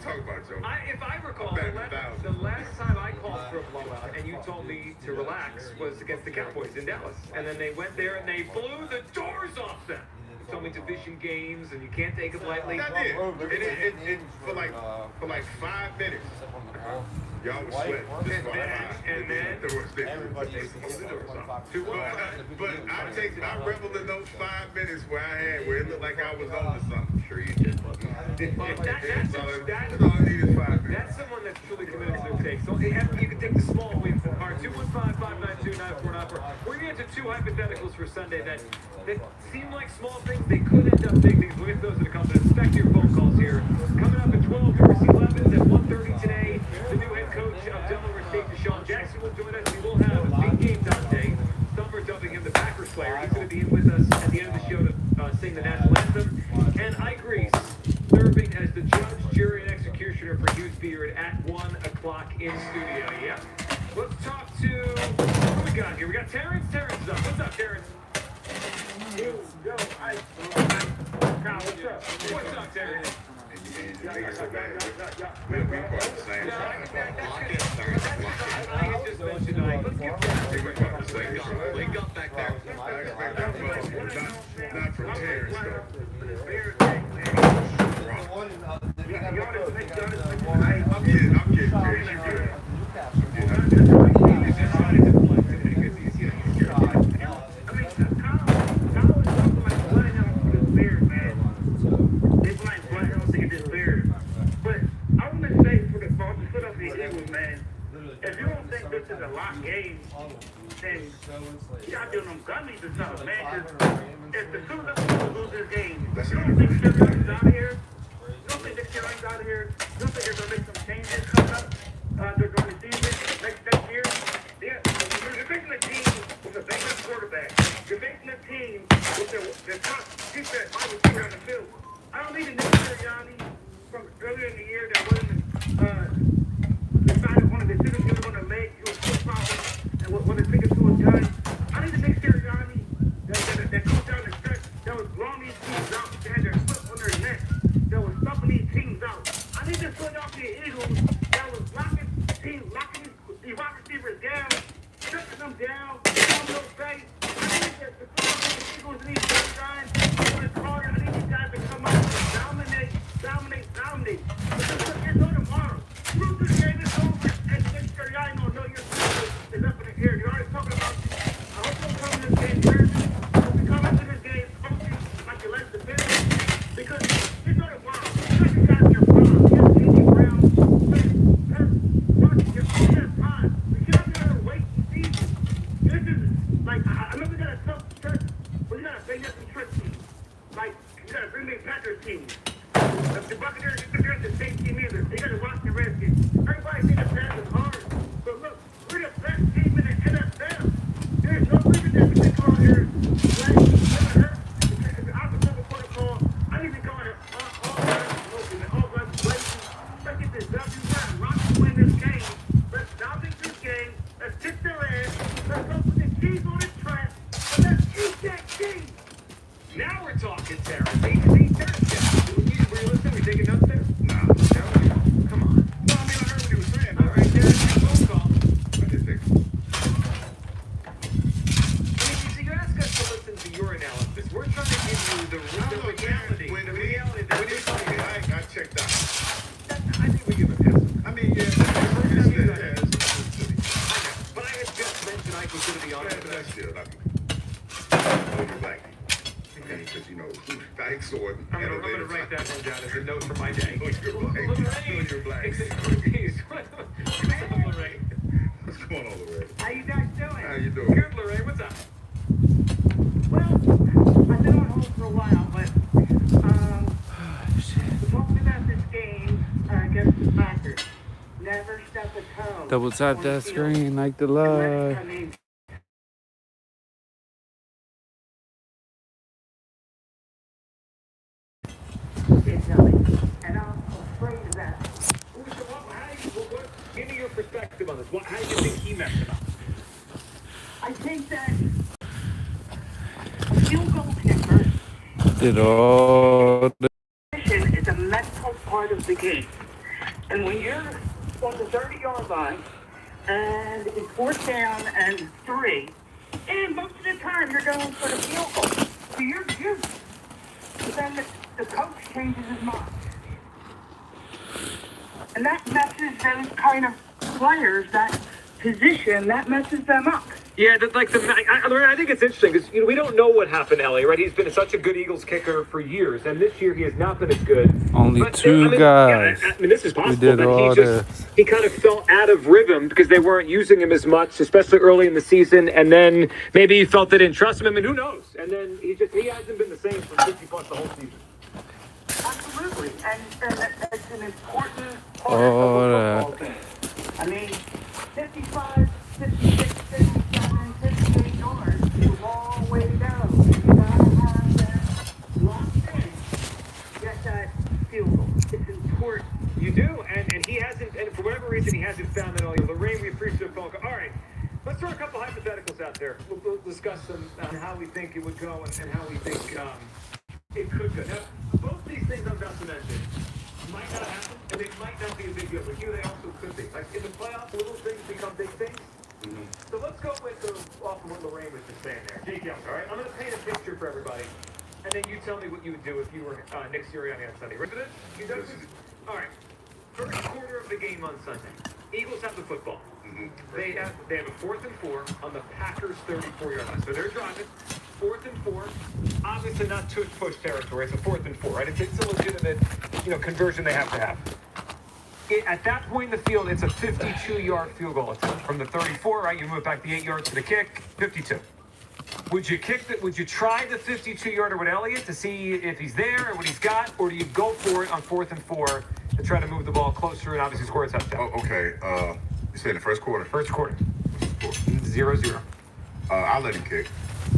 talking about, Joe. If I recall, the last time I called for a blowout and you told me to relax was against the Cowboys in Dallas. And then they went there and they blew the doors off them. You told me to vision games and you can't take it lightly. I did. For like 5 minutes. Y'all was sweating. And then everybody blew the doors off. But I revel in those 5 minutes where it looked like I was on to something. Sure you did. That's someone that's truly committed to their take. So you can take the small wins apart. 215-592-9494. We're going to get to two hypotheticals for Sunday that seem like small things. They could end up big things. We'll get those in a couple minutes. Back to your phone calls here. Coming up at 12, University 11s at 1:30 today. The new head coach of Delaware State, Deshaun Jackson, will join us. We will have a big game time day. Some are dubbing him the Packers player. He's going to be in with us at the end of the show to sing the national anthem. And Ike Reese serving as the judge, jury, and executioner for Hughes Beard at 1 o'clock in studio. Yeah. Let's talk to who we got here. We got Terrence. Terrence is up. What's up, Terrence? Yo, Ike. Kyle, what's up? What's up, Terrence? We're part of the same I had just mentioned Ike. Let's give Terrence a break. Wake up back there. Not from Terrence, though. I'm getting paid. If you don't think this is a locked game, then y'all doing them gummies or something, man. If the Suns don't lose this game, you don't think Sherry's out of here? You don't think Nick Sherry's out of here? You don't think they're going to make some changes coming up during the season next year? Yeah, you're facing a team with a backup quarterback. You're facing a team with the top defense wide receiver on the field. I don't need a Nick Sirianni from earlier in the year that wasn't decided one of the decisions he was going to make. He was so powerful and want to take it to his gun. I need to make sure Yanni that goes down the stretch that was blowing these teams out. They had their foot on their neck. That was stuffing these teams out. I need to Philadelphia Eagles that was locking these wide receivers down, shutting them down, on no face. I need the Philadelphia Eagles in these big guys, Jordan Carter. I need these guys to come out and dominate. Because look, it's on tomorrow. Prove this game is over, and Nick Sirianni don't know your future is up in the air. You're already talking about this. I hope you'll come to this game nervous. I hope you come into this game coaching like you like the business. Because it's on tomorrow. You got your problem. You have J.J. Brown. You're on your time. We can't be able to wait and see. This is, like, I know we got a tough stretch, but we got to bring up some trick teams. Like, you got to bring me Packers teams. The Buccaneers, they're the same team either. They got to watch the Redskins. Everybody thinks the Bears is hard. But look, we're the best team in the NFL. There's no reason that we can call here. Like, never hurt. It's the opposite of protocol. I need to go in all guns blazing. Let's get this W. We're rock to win this game. Let's dominate this game. Let's kick their ass. Let's go put the keys on the track. And let's eat that key. Now we're talking, Terrence. Are we taking notes there? Nah. Come on. No, I heard what he was saying. All right, Terrence, your phone call. I did think so. So you ask us to listen to your analysis. We're trying to give you the reality. When he told me I checked out. I think we give a pass. I mean, yeah. But I had just mentioned I consider the honor. But that's still, you're like, because, you know, I saw it. I'm going to write that one down as a note for my day. You're black. Lorraine. What's going on, Lorraine? How you guys doing? How you doing? Good, Lorraine. What's up? Well, I've been on hold for a while, but talking about this game against the Packers, never step a toe. Double tap that screen like the live. I mean, and I'm afraid of that. I think that a field goal kicker Did all the is a mental part of the game. And when you're on the 30-yard line and it's 4th down and 3, and most of the time you're going for the field goal. So you're but then the coach changes his mind. And that messes those kind of players, that position, that messes them up. Yeah, I think it's interesting because we don't know what happened to Elliott, right? He's been such a good Eagles kicker for years, and this year he has not been as good. only But, two guys I mean, this is who possible did that all this? he kind of fell out of rhythm because they weren't using him as much, especially early in the season, and then maybe he felt they didn't trust him. I mean, who knows? And then he hasn't been the same for 50 plus the whole season. Absolutely. And it's an important part All of that. the football game. I mean, 55, 56, 57, 58 yards is a long way to go. You gotta have that locked in. Get that field goal. It's important. You do, and he hasn't, and for whatever reason, he hasn't found that all year. Lorraine, we appreciate the phone call. All right, let's throw a couple hypotheticals out there. We'll discuss them on how we think it would go and how we think it could go. Now, both these things I'm about to mention might not happen, and they might not be a big deal, but here they also could be. Like in the playoffs, little things become big things. Mm-hmm. So let's go with off of what Lorraine was just saying there. Jake Young, all right? I'm going to paint a picture for everybody, and then you tell me what you would do if you were Nick Sirianni on Sunday. Ready for this? You done? All right. First quarter of the game on Sunday. Eagles have the football. Mm-hmm. They have a 4th and 4 on the Packers' 34-yard line. So they're driving. 4th and 4. Obviously not tush push territory. It's a 4th and 4, right? It's a legitimate, conversion they have to have. At that point in the field, it's a 52-yard field goal attempt from the 34, right? You move it back the 8 yards to the kick, 52. Would you would you try the 52-yarder with Elliott to see if he's there or what he's got, or do you go for it on 4th and 4 to try to move the ball closer and obviously score a touchdown? Oh, okay. You said in the first quarter? First quarter. 0-0. I'll let him kick.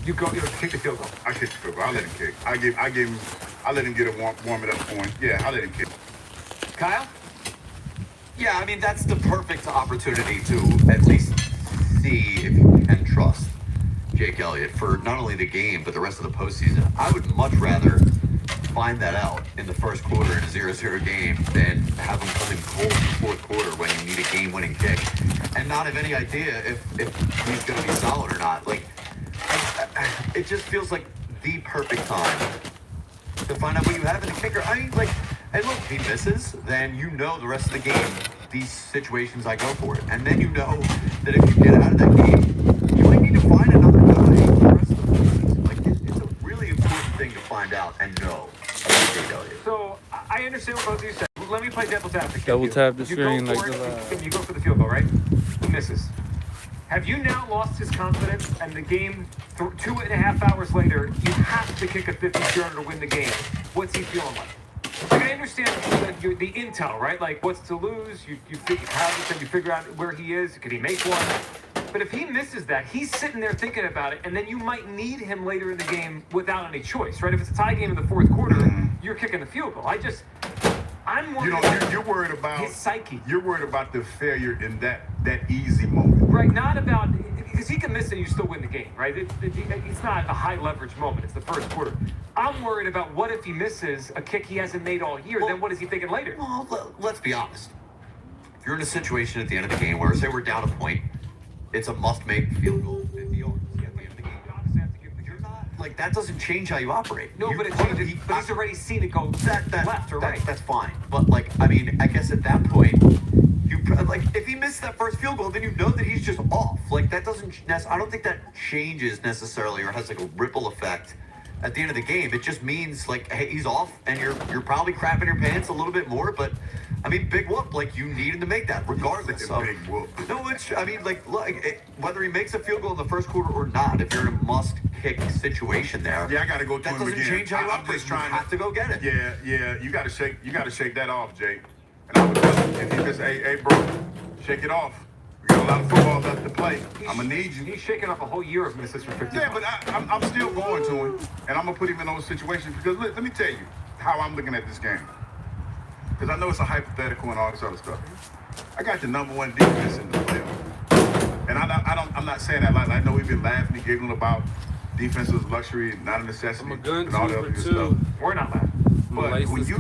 You kick the field goal. I kick the field goal. I'll let him kick. I let him get a warm it up point. Yeah, I'll let him kick. Kyle? Yeah, I mean, that's the perfect opportunity to at least see if you can trust Jake Elliott for not only the game, but the rest of the postseason. I would much rather find that out in the first quarter in a 0-0 game than have him come in cold in the 4th quarter when you need a game-winning kick and not have any idea if he's going to be solid or not. Like, it just feels like the perfect time to find out what you have in the kicker. I mean, and look, if he misses, then you know the rest of the game, these situations I go for it. And then you know that if you get out of that game, you might need to find another guy for the rest of the season. Like, it's a really important thing to find out and know about Jake Elliott. So, I understand what both of you said. Let me play devil's advocate. Double tap the screen like the You go for the field goal, right? He misses. Have you now lost his confidence and the game 2.5 hours later, you have to kick a 50-yarder to win the game? What's he feeling like? Like, I understand the intel, right? Like, what's to lose? You figure out where he is. Could he make one? But if he misses that, he's sitting there thinking about it, and then you might need him later in the game without any choice, right? If it's a tie game in the 4th quarter, you're kicking the field goal. I'm worried about you're worried about his psyche. You're worried about the failure in that easy moment. Right, not about, because he can miss it and you still win the game, right? It's not a high leverage moment. It's the first quarter. I'm worried about what if he misses a kick he hasn't made all year, then what is he thinking later? Well, let's be honest. If you're in a situation at the end of the game where, say, we're down a point, it's a must-make field goal, 50 yards. At the end of the game, you obviously have to give the you're not, like, that doesn't change how you operate. No, but he's already seen it go left or right. That's fine. But, I mean, I guess at that point, if he missed that first field goal, then you know that he's just off. Like, that doesn't, I don't think that changes necessarily or has, a ripple effect at the end of the game. It just means, hey, he's off, and you're probably crapping your pants a little bit more, but, I mean, big whoop. You need him to make that, regardless of... Big whoop. No, whether he makes a field goal in the first quarter or not, if you're in a must-kick situation there... Yeah, I got to go to him again. That doesn't change how you operate. You have to go get it. Yeah, you got to shake that off, Jake. And I would tell him, if he just, hey, bro, shake it off. We got a lot of football left to play. I'm going to need you. He's shaking off a whole year of misses for 50 Yeah, but I'm still going to him, and I'm going to put him in those situations because, look, let me tell you how I'm looking at this game. Because I know it's a hypothetical and all this other stuff. I got the #1 defense in the playoffs. And I I'm not saying that. Like, I know we've been laughing and giggling about defense is luxury, not a necessity, I'm a gun and all that trooper other too. stuff. We're not laughing. But when you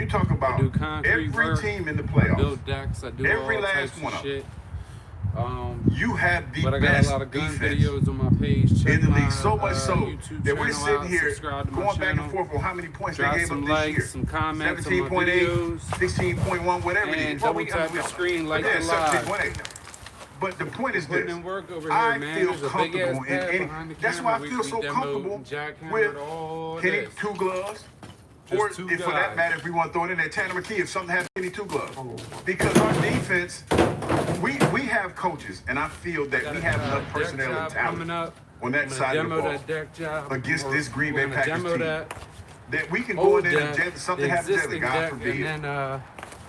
talk about I do concrete every work, team in the I playoffs, build decks, I do every all last types one of of shit. you have the But I got best a lot of gun defense videos on my page. Check in the league, my, so much so YouTube that we're channel sitting out, here subscribe to my going back and channel. forth on how many points Drop they gave some up this likes, year. some comments on my 17.8, videos, 16.1, whatever it and is. double tap your screen like Yeah, the live. 17.8. But the point is Putting this: in work over here, I man. feel There's a big comfortable ass in pad any. behind the That's why I camera. feel so We demoed comfortable and jackhammered with all hitting this. 2 gloves. Just Or, two if for that guys. matter, if we want to throw it in there, Tanner McKee, if something happens, hitting 2 gloves. Because our defense, we have coaches, and I feel that we have enough personnel and talent on that side of the ball that deck job against this Green Bay Packers team. That we can go old in there deck, and something the happens there, existing God deck, forbid. and then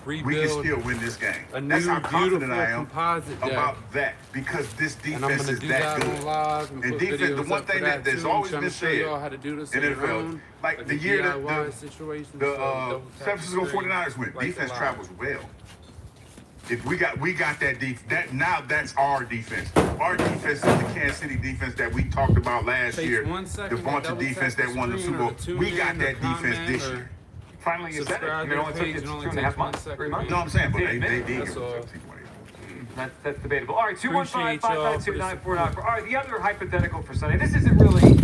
We can rebuild still win this game. a That's new how confident beautiful I am composite deck. about that, because this And I'm defense gonna is do that that on good. live and And put defense, the videos one up for thing that that's too. always Trying been to show said y'all how to do this in on your NFL, own, like like the a year that DIY situation, the so double San tap Francisco screen 49ers went, like defense live. travels well. If we got that now that's our defense. Our defense is the Kansas City defense that we talked about last Takes year. 1 The second bunch to of double defense tap that the won the screen Super or Bowl. to tune We got in that or defense comment this or year. Finally, you said it. subscribe It to only the took page. you It only 2.5 takes 1 months, 3 second. months. No, I'm saying, but Yeah, they man. did. That's all. That's debatable. All right, 215-592-9494. All right, the other hypothetical for Sunday. This isn't really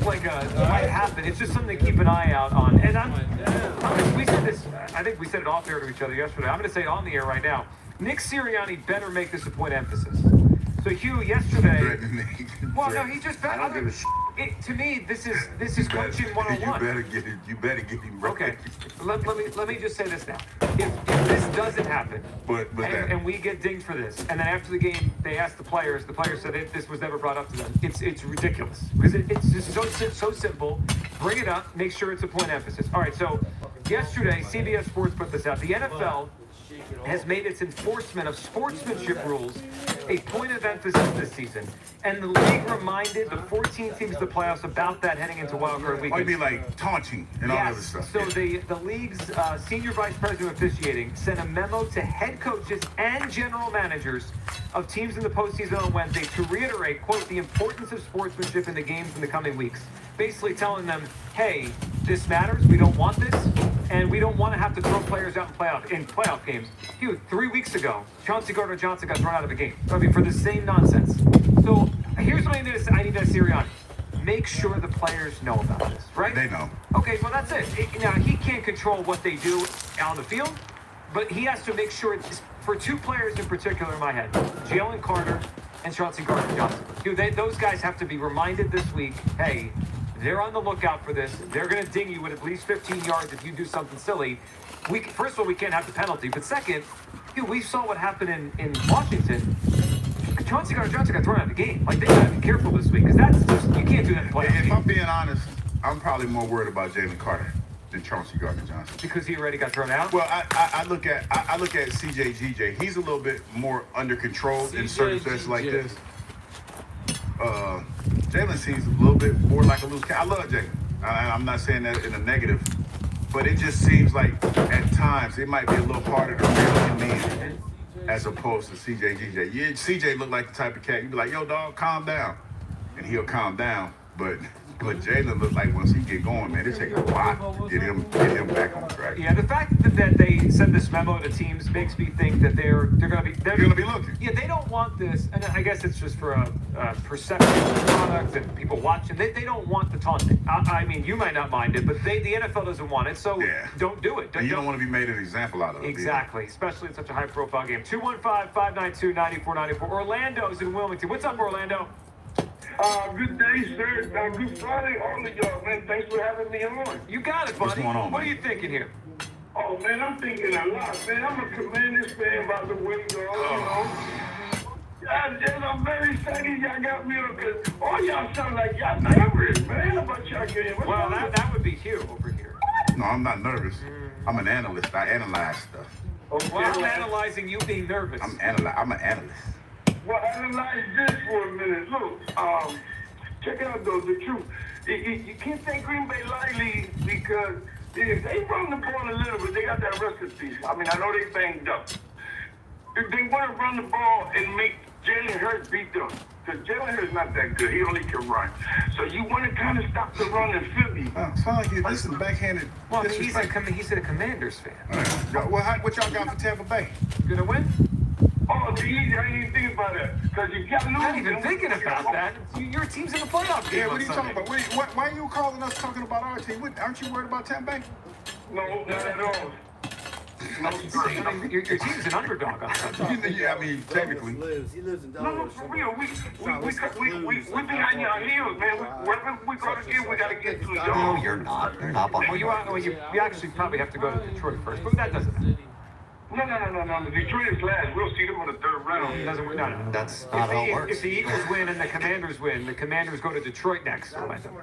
like it might happen. It's just something to keep an eye out on. And we said this. I think we said it off air to each other yesterday. I'm going to say it on the air right now. Nick Sirianni better make this a point of emphasis. So Hugh, yesterday. Well, no, he just. I don't give a shit. To me, this is coaching 101. You better get him right. Okay, let me just say this now. If this doesn't happen, and we get dinged for this, and then after the game they asked the players said this was never brought up to them. It's ridiculous because it's just so simple. Bring it up, make sure it's a point of emphasis. All right, so yesterday CBS Sports put this out. The NFL has made its enforcement of sportsmanship rules a point of emphasis this season. And the league reminded the 14 teams of the playoffs about that heading into Wild Card Weekend. Oh, you mean like taunting and all other stuff? So the league's senior vice president of officiating sent a memo to head coaches and general managers of teams in the postseason on Wednesday to reiterate, quote, the importance of sportsmanship in the games in the coming weeks. Basically telling them, hey, this matters, we don't want this, and we don't want to have to throw players out in playoff games. Dude, 3 weeks ago, Chauncey Gardner-Johnson got thrown out of a game. I mean, for the same nonsense. So here's what I need to Sirianni. Make sure the players know about this, right? They know. Okay, well, that's it. Now, he can't control what they do on the field, but he has to make sure it's for 2 players in particular in my head, Jalen Carter and Chauncey Gardner-Johnson. Dude, those guys have to be reminded this week, hey, they're on the lookout for this. They're going to ding you with at least 15 yards if you do something silly. First of all, we can't have the penalty. But second, we saw what happened in Washington. Chauncey Gardner-Johnson got thrown out of the game. Like, they got to be careful this week because that's just, you can't do that in playoffs. If I'm being honest, I'm probably more worried about Jalen Carter than Chauncey Gardner-Johnson. Because he already got thrown out? Well, I look at CJGJ. He's a little bit more under control in circumstances like this. Jalen seems a little bit more like a loose cat. I love Jalen. I'm not saying that in a negative, but it just seems like at times it might be a little harder to reel him in as opposed to CJGJ. Yeah, CJ looked like the type of cat you'd be like, yo, dog, calm down. And he'll calm down. But Jalen looks like once he get going, man, it takes a while to get him back on track. Yeah, the fact that they sent this memo to teams makes me think that they're gonna be looking. Yeah, they don't want this, and I guess it's just for a perception of the product and people watching. They don't want the taunting. I mean, you might not mind it, but the NFL doesn't want it, so don't do it. You don't want to be made an example out of it. Exactly, especially in such a high-profile game. 215-592-9494. Orlando's in Wilmington. What's up, Orlando? Good day, sir. Good Friday, all of y'all, man. Thanks for having me on. You got it, buddy. What's going on, what man? are you thinking here? Oh, man, I'm thinking a lot, man. I'm a Commanders fan, by the way, though, you know. I'm very excited y'all got me on, because all y'all sound like y'all nervous, man, about y'all game. Well, that would be Hugh over here. No, I'm not nervous. I'm an analyst. I analyze stuff. Okay, well, I'm analyzing you being nervous. I'm an analyst. Well, analyze this for a minute. Look, check out, though, the truth. You can't take Green Bay lightly because if they run the ball a little bit, they got that recipe. I mean, I know they banged up. If they want to run the ball and make Jalen Hurts beat them. Because Jalen Hurts not that good. He only can run. So you want to kind of stop the run in Philly. It's not like this is backhanded. Well, he's a Commanders fan. Well, what y'all got for Tampa Bay? Gonna win? Oh, geez, I didn't even think about that. Because you got to lose. Not even thinking about that. Your team's in the playoff game. Yeah, what are you talking about? Why are you calling us talking about our team? Aren't you worried about Tampa Bay? No, not at all. I mean, your team's an underdog on Sunday. Yeah, I mean, technically. He lives in No, for real. We behind your heels, man. Wherever we go to get, we got to get to y'all. No, you're not. You're not behind. Well, you actually probably have to go to Detroit first, but that doesn't matter. No. Detroit is last. We'll see them in the third round. It doesn't work. No. That's not how it works. If the Eagles win and the Commanders win, the Commanders go to Detroit next.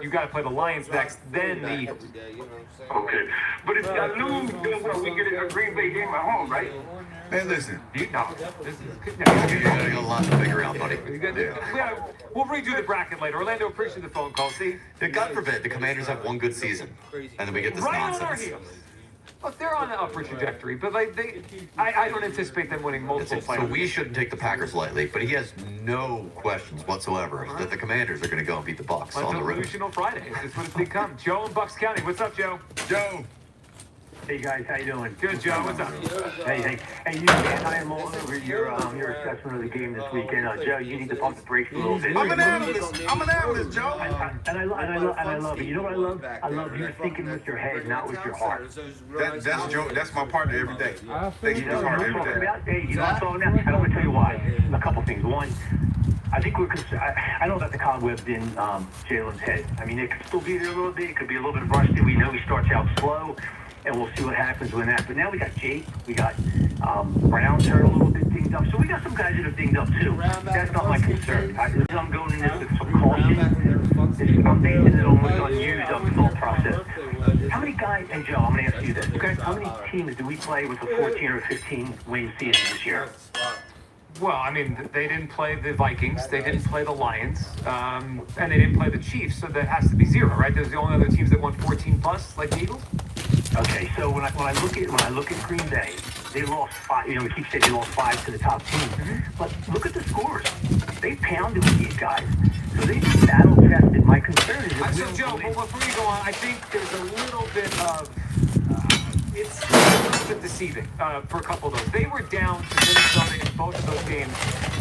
You got to play the Lions next, then the Eagles. Okay. But if I lose, then what? We get a Green Bay game at home, right? Man, listen. You got a lot to figure out, buddy. We'll redo the bracket later. Orlando, appreciate the phone call. See? God forbid the Commanders have one good season, and then we get this nonsense. On our heels. Look, they're on an upward trajectory, but I don't anticipate them winning multiple So finals. we shouldn't take the Packers lightly, but he has no questions whatsoever that the Commanders are going to go and beat the Bucs on the road. Delusional Friday. That's what it's become. Joe in Bucks County. What's up, Joe? Joe. Hey guys, how you doing? Good, Joe. What's up? Hey, you man, I am all over your assessment of the game this weekend. Joe, you need to pump the brakes a little bit. I'm an analyst, Joe. And I love it. You know what I love? I love you thinking with your head, not with your heart. That's Joe. That's my partner every day. You know what I'm talking about? Hey, you know what I'm talking about? I'm gonna tell you why. A couple things. One, I think I know that the cobweb's in Jalen's head. I mean, it could still be there a little bit. It could be a little bit rusty. We know he starts out slow. And we'll see what happens with that. But now we got Jake, we got Brown's hurt a little bit dinged up. So we got some guys that are dinged up too. That's not my concern. I'm going in this with some caution. I'm basing it on what's unused of the thought process. How many guys, and Joe, I'm going to ask you this, okay? How many teams do we play with a 14 or 15 win season this year? Well, I mean, they didn't play the Vikings, they didn't play the Lions, and they didn't play the Chiefs, so that has to be zero, right? Those are the only other teams that won 14 plus, like the Eagles. Okay, so when I look at Green Bay, they lost 5. You know, we keep saying they lost 5 to the top teams, but look at the scores. They pounded with these guys, so they battle tested. My concern is. So Joe, before you go on, I think there's a little bit of it's a little bit deceiving for a couple of those. They were down to Minnesota in both of those games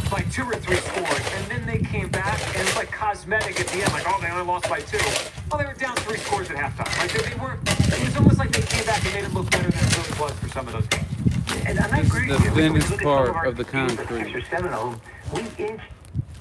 by 2 or 3 scores, and then they came back, and it was like cosmetic at the end, like, oh, they only lost by 2. Well, they were down 3 scores at halftime. Like they weren't. It was almost like they came back and made it look better than it really was for some of those games. And I agree. The thinnest part of the concrete. 7 of them, we inched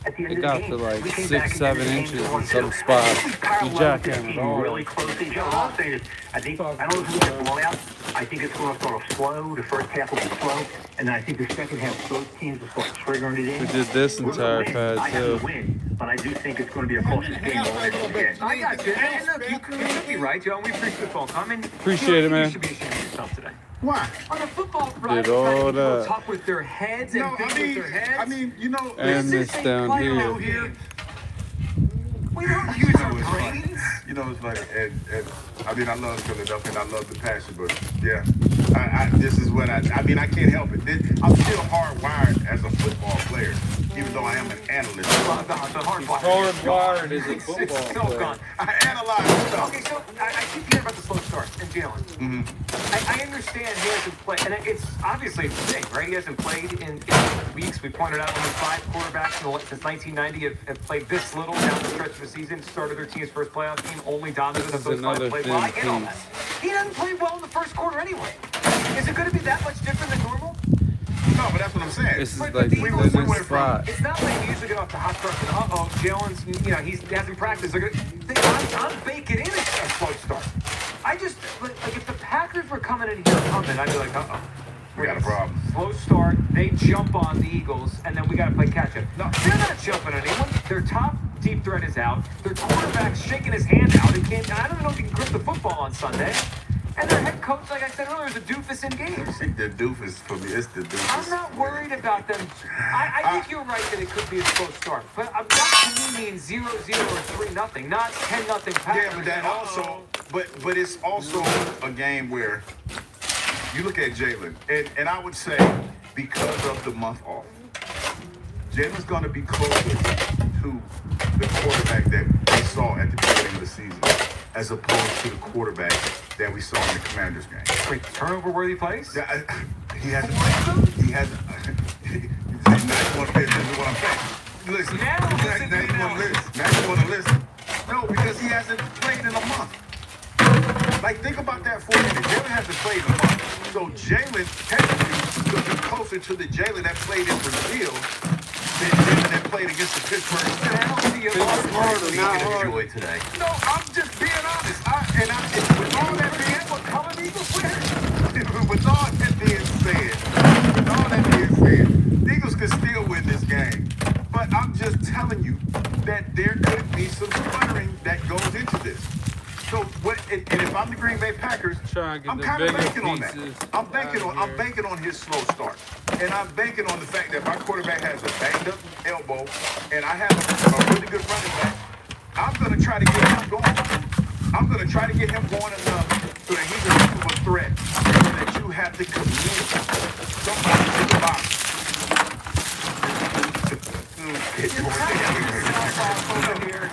at the end It of the got game. to like We came 6, back 7 into the inches game in some spots. You jackhammered hard. really closely. Joe, all I'm saying is, I don't know if it's going to blow out. I think it's going to start off slow. The first half will be slow, and then I think the second half, both teams will start triggering it in. We did this entire pad I have too. to win, but I do think it's going to be a cautious game all the way again. I got you. And look, you could be right, Joe. We appreciate the phone call. Appreciate it, man. You should be ashamed of yourself today. Why? On a football front, Did all people that. talk with their heads and think with their heads. I mean, you know, And this down here. We don't use our brains. You know, it's funny, and I mean, I love Philadelphia, and I love the passion, but yeah, this is what I mean, I can't help it. I'm still hardwired as a football player, even though I am an analyst. Hardwired is a football player. I analyze stuff. Okay, so I keep hearing about the slow start and Jalen. I understand he hasn't played, and it's obviously a thing, right? He hasn't played in weeks. We pointed out only 5 quarterbacks since 1990 have played this little down the stretch of the season, started their team's first playoff game, only Donovan of those 5 played well. I get all that. He doesn't play well in the first quarter anyway. Is it going to be that much different than normal? No, but that's what I'm saying. This is like the thinnest spot. It's not like you usually get off the hot start and Jalen's, he hasn't practiced. I'm baking in a slow start. I just, like if the Packers were coming in here humming, I'd be like, we got a problem. Slow start, they jump on the Eagles, and then we got to play catch up. No, they're not jumping on anyone. Their top deep threat is out. Their quarterback's shaking his hand out. I don't know if he can grip the football on Sunday. And their head coach, like I said earlier, is a doofus in games. The doofus for me, it's the doofus. I'm not worried about them. I think you're right that it could be a slow start. But that to me means 0-0 or 3-0, not 10-0 Packers. Yeah, but that also, but it's also a game where you look at Jalen, and I would say because of the month off, Jalen's going to be closer to the quarterback that we saw at the beginning of the season as opposed to the quarterback that we saw in the Commanders game. Wait, turnover-worthy plays? Yeah, he hasn't played. He hasn't. Now you want to pay attention to what I'm saying. Listen. Now you want to listen. Now you want to listen. No, because he hasn't played in a month. Like, think about that for a minute. Jalen hasn't played in a month. So Jalen technically could be closer to the Jalen that played in Brazil than Jalen that played against the Pittsburgh Steelers. Enjoy today. No, I'm just being honest. With all that being what color Eagles wear? With all that being said, the Eagles could still win this game. But I'm just telling you that there could be some sputtering that goes into this. So what? And if I'm the Green Bay Packers, I'm kind of banking on that. I'm banking on his slow start, and I'm banking on the fact that my quarterback has a banged up elbow, and I have a really good running back. I'm gonna try to get him going. I'm gonna try to get him going enough so that he's enough of a threat that you have to commit somebody to the box. You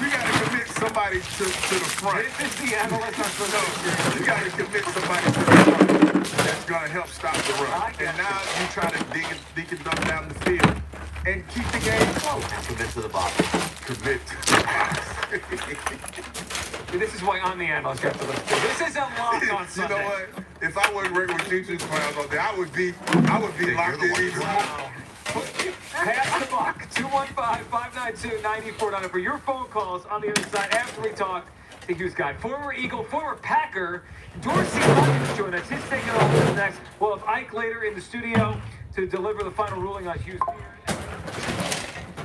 gotta commit somebody to the front. This is the analyst on the you gotta commit somebody to the front that's gonna help stop the run. And now you try to dig and dump down the field and keep the game close. Commit to the box. Commit to the box. This is why I'm the analyst after this. This isn't locked on Sunday. You know what? If I wasn't working with teachers clowns all day, I would be locked in even more. Pass the buck. 215-592-9400 for your phone calls on the other side after we talk the Hughes guy. Former Eagle, former Packer, Dorsey Hawkins joined us. His taking off next. We'll have Ike later in the studio to deliver the final ruling on Hughes.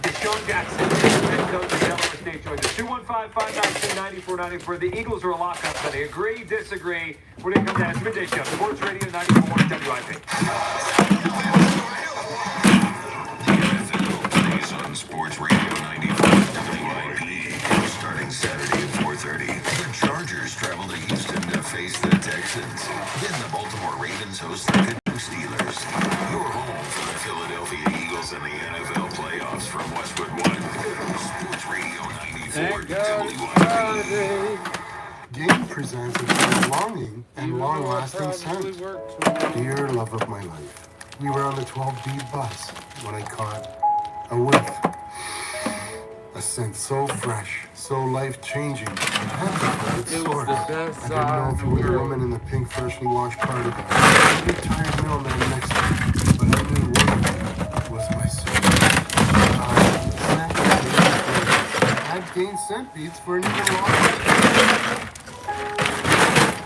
Deshaun Jackson, head coach of Delaware State, joins us. 215-592-9490 for the Eagles are a lockout today. Agree, disagree. We're going to come down. It's Midday Show. Sports Radio 94.1 WIP. On Sports Radio 94 WIP, starting Saturday at 4:30. The Chargers travel to Houston to face the Texans. Then the Baltimore Ravens host the Pittsburgh Steelers. Your home for the Philadelphia Eagles in the NFL playoffs from Westwood One. Sports Radio 94 WIP. Game presents a longing and long-lasting scent. Dear love of my life, we were on the 12B bus when I caught a whiff. A scent so fresh, so life-changing. I didn't know if you were the woman in the pink freshly washed cardigan. The retired mailman next to me, but I knew one was my soul. I'd gain scent beats for an even longer.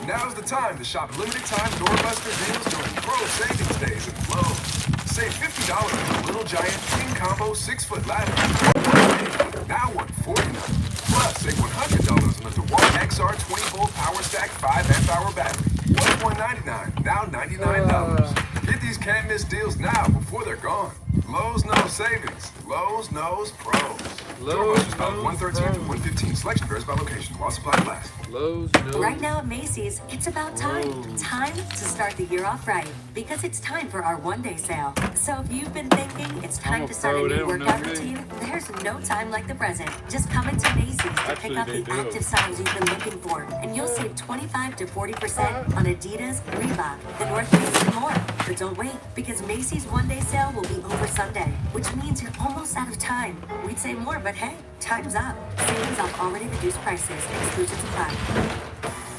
Now's the time to shop limited time doorbuster deals during Pro Savings Days at Lowe's. Save $50 on a Little Giant King Combo 6-foot ladder. Now $149. Plus, save $100 on the DeWalt XR 20-volt Power Stack 5 amp-hour battery. $199, now $99. Get these can't-miss deals now before they're gone. Lowe's knows savings. Lowe's knows pros. Doorbusters about 113 to 115. Selection varies by location. While supply lasts. Right now at Macy's, it's about time. Time to start the year off right. Because it's time for our one-day sale. So if you've been thinking it's time to start a new workout routine, there's no time like the present. Just come into Macy's to pick up the active styles you've been looking for. And you'll save 25 to 40% on Adidas, Reebok, the North Face, and more. But don't wait, because Macy's one-day sale will be over Sunday, which means you're almost out of time. We'd say more, but hey, time's up. Savings off already reduced prices. Exclusions apply.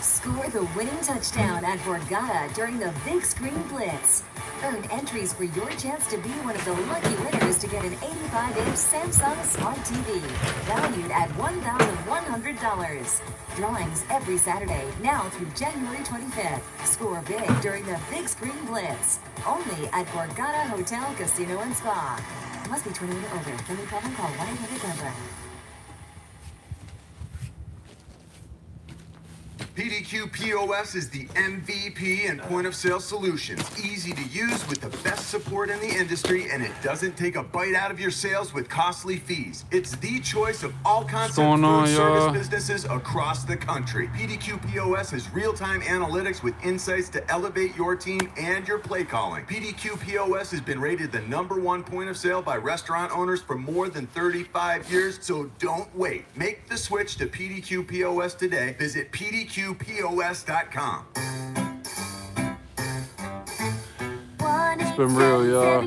Score the winning touchdown at Borgata during the Big Screen Blitz. Earn entries for your chance to be one of the lucky winners to get an 85-inch Samsung Smart TV, valued at $1,100. Drawings every Saturday, now through January 25th. Score big during the Big Screen Blitz. Only at Borgata Hotel, Casino, and Spa. Must be 21 or older. For any problem, call 1-800-GAMBLER. PDQ POS is the MVP in point-of-sale solutions. Easy to use with the best support in the industry, and it doesn't take a bite out of your sales with costly fees. It's the choice of all concept going on, food y'all? service businesses across the country. PDQ POS has real-time analytics with insights to elevate your team and your play calling. PDQ POS has been rated the #1 point of sale by restaurant owners for more than 35 years, so don't wait. Make the switch to PDQ POS today. Visit pdqpos.com. It's been real, y'all.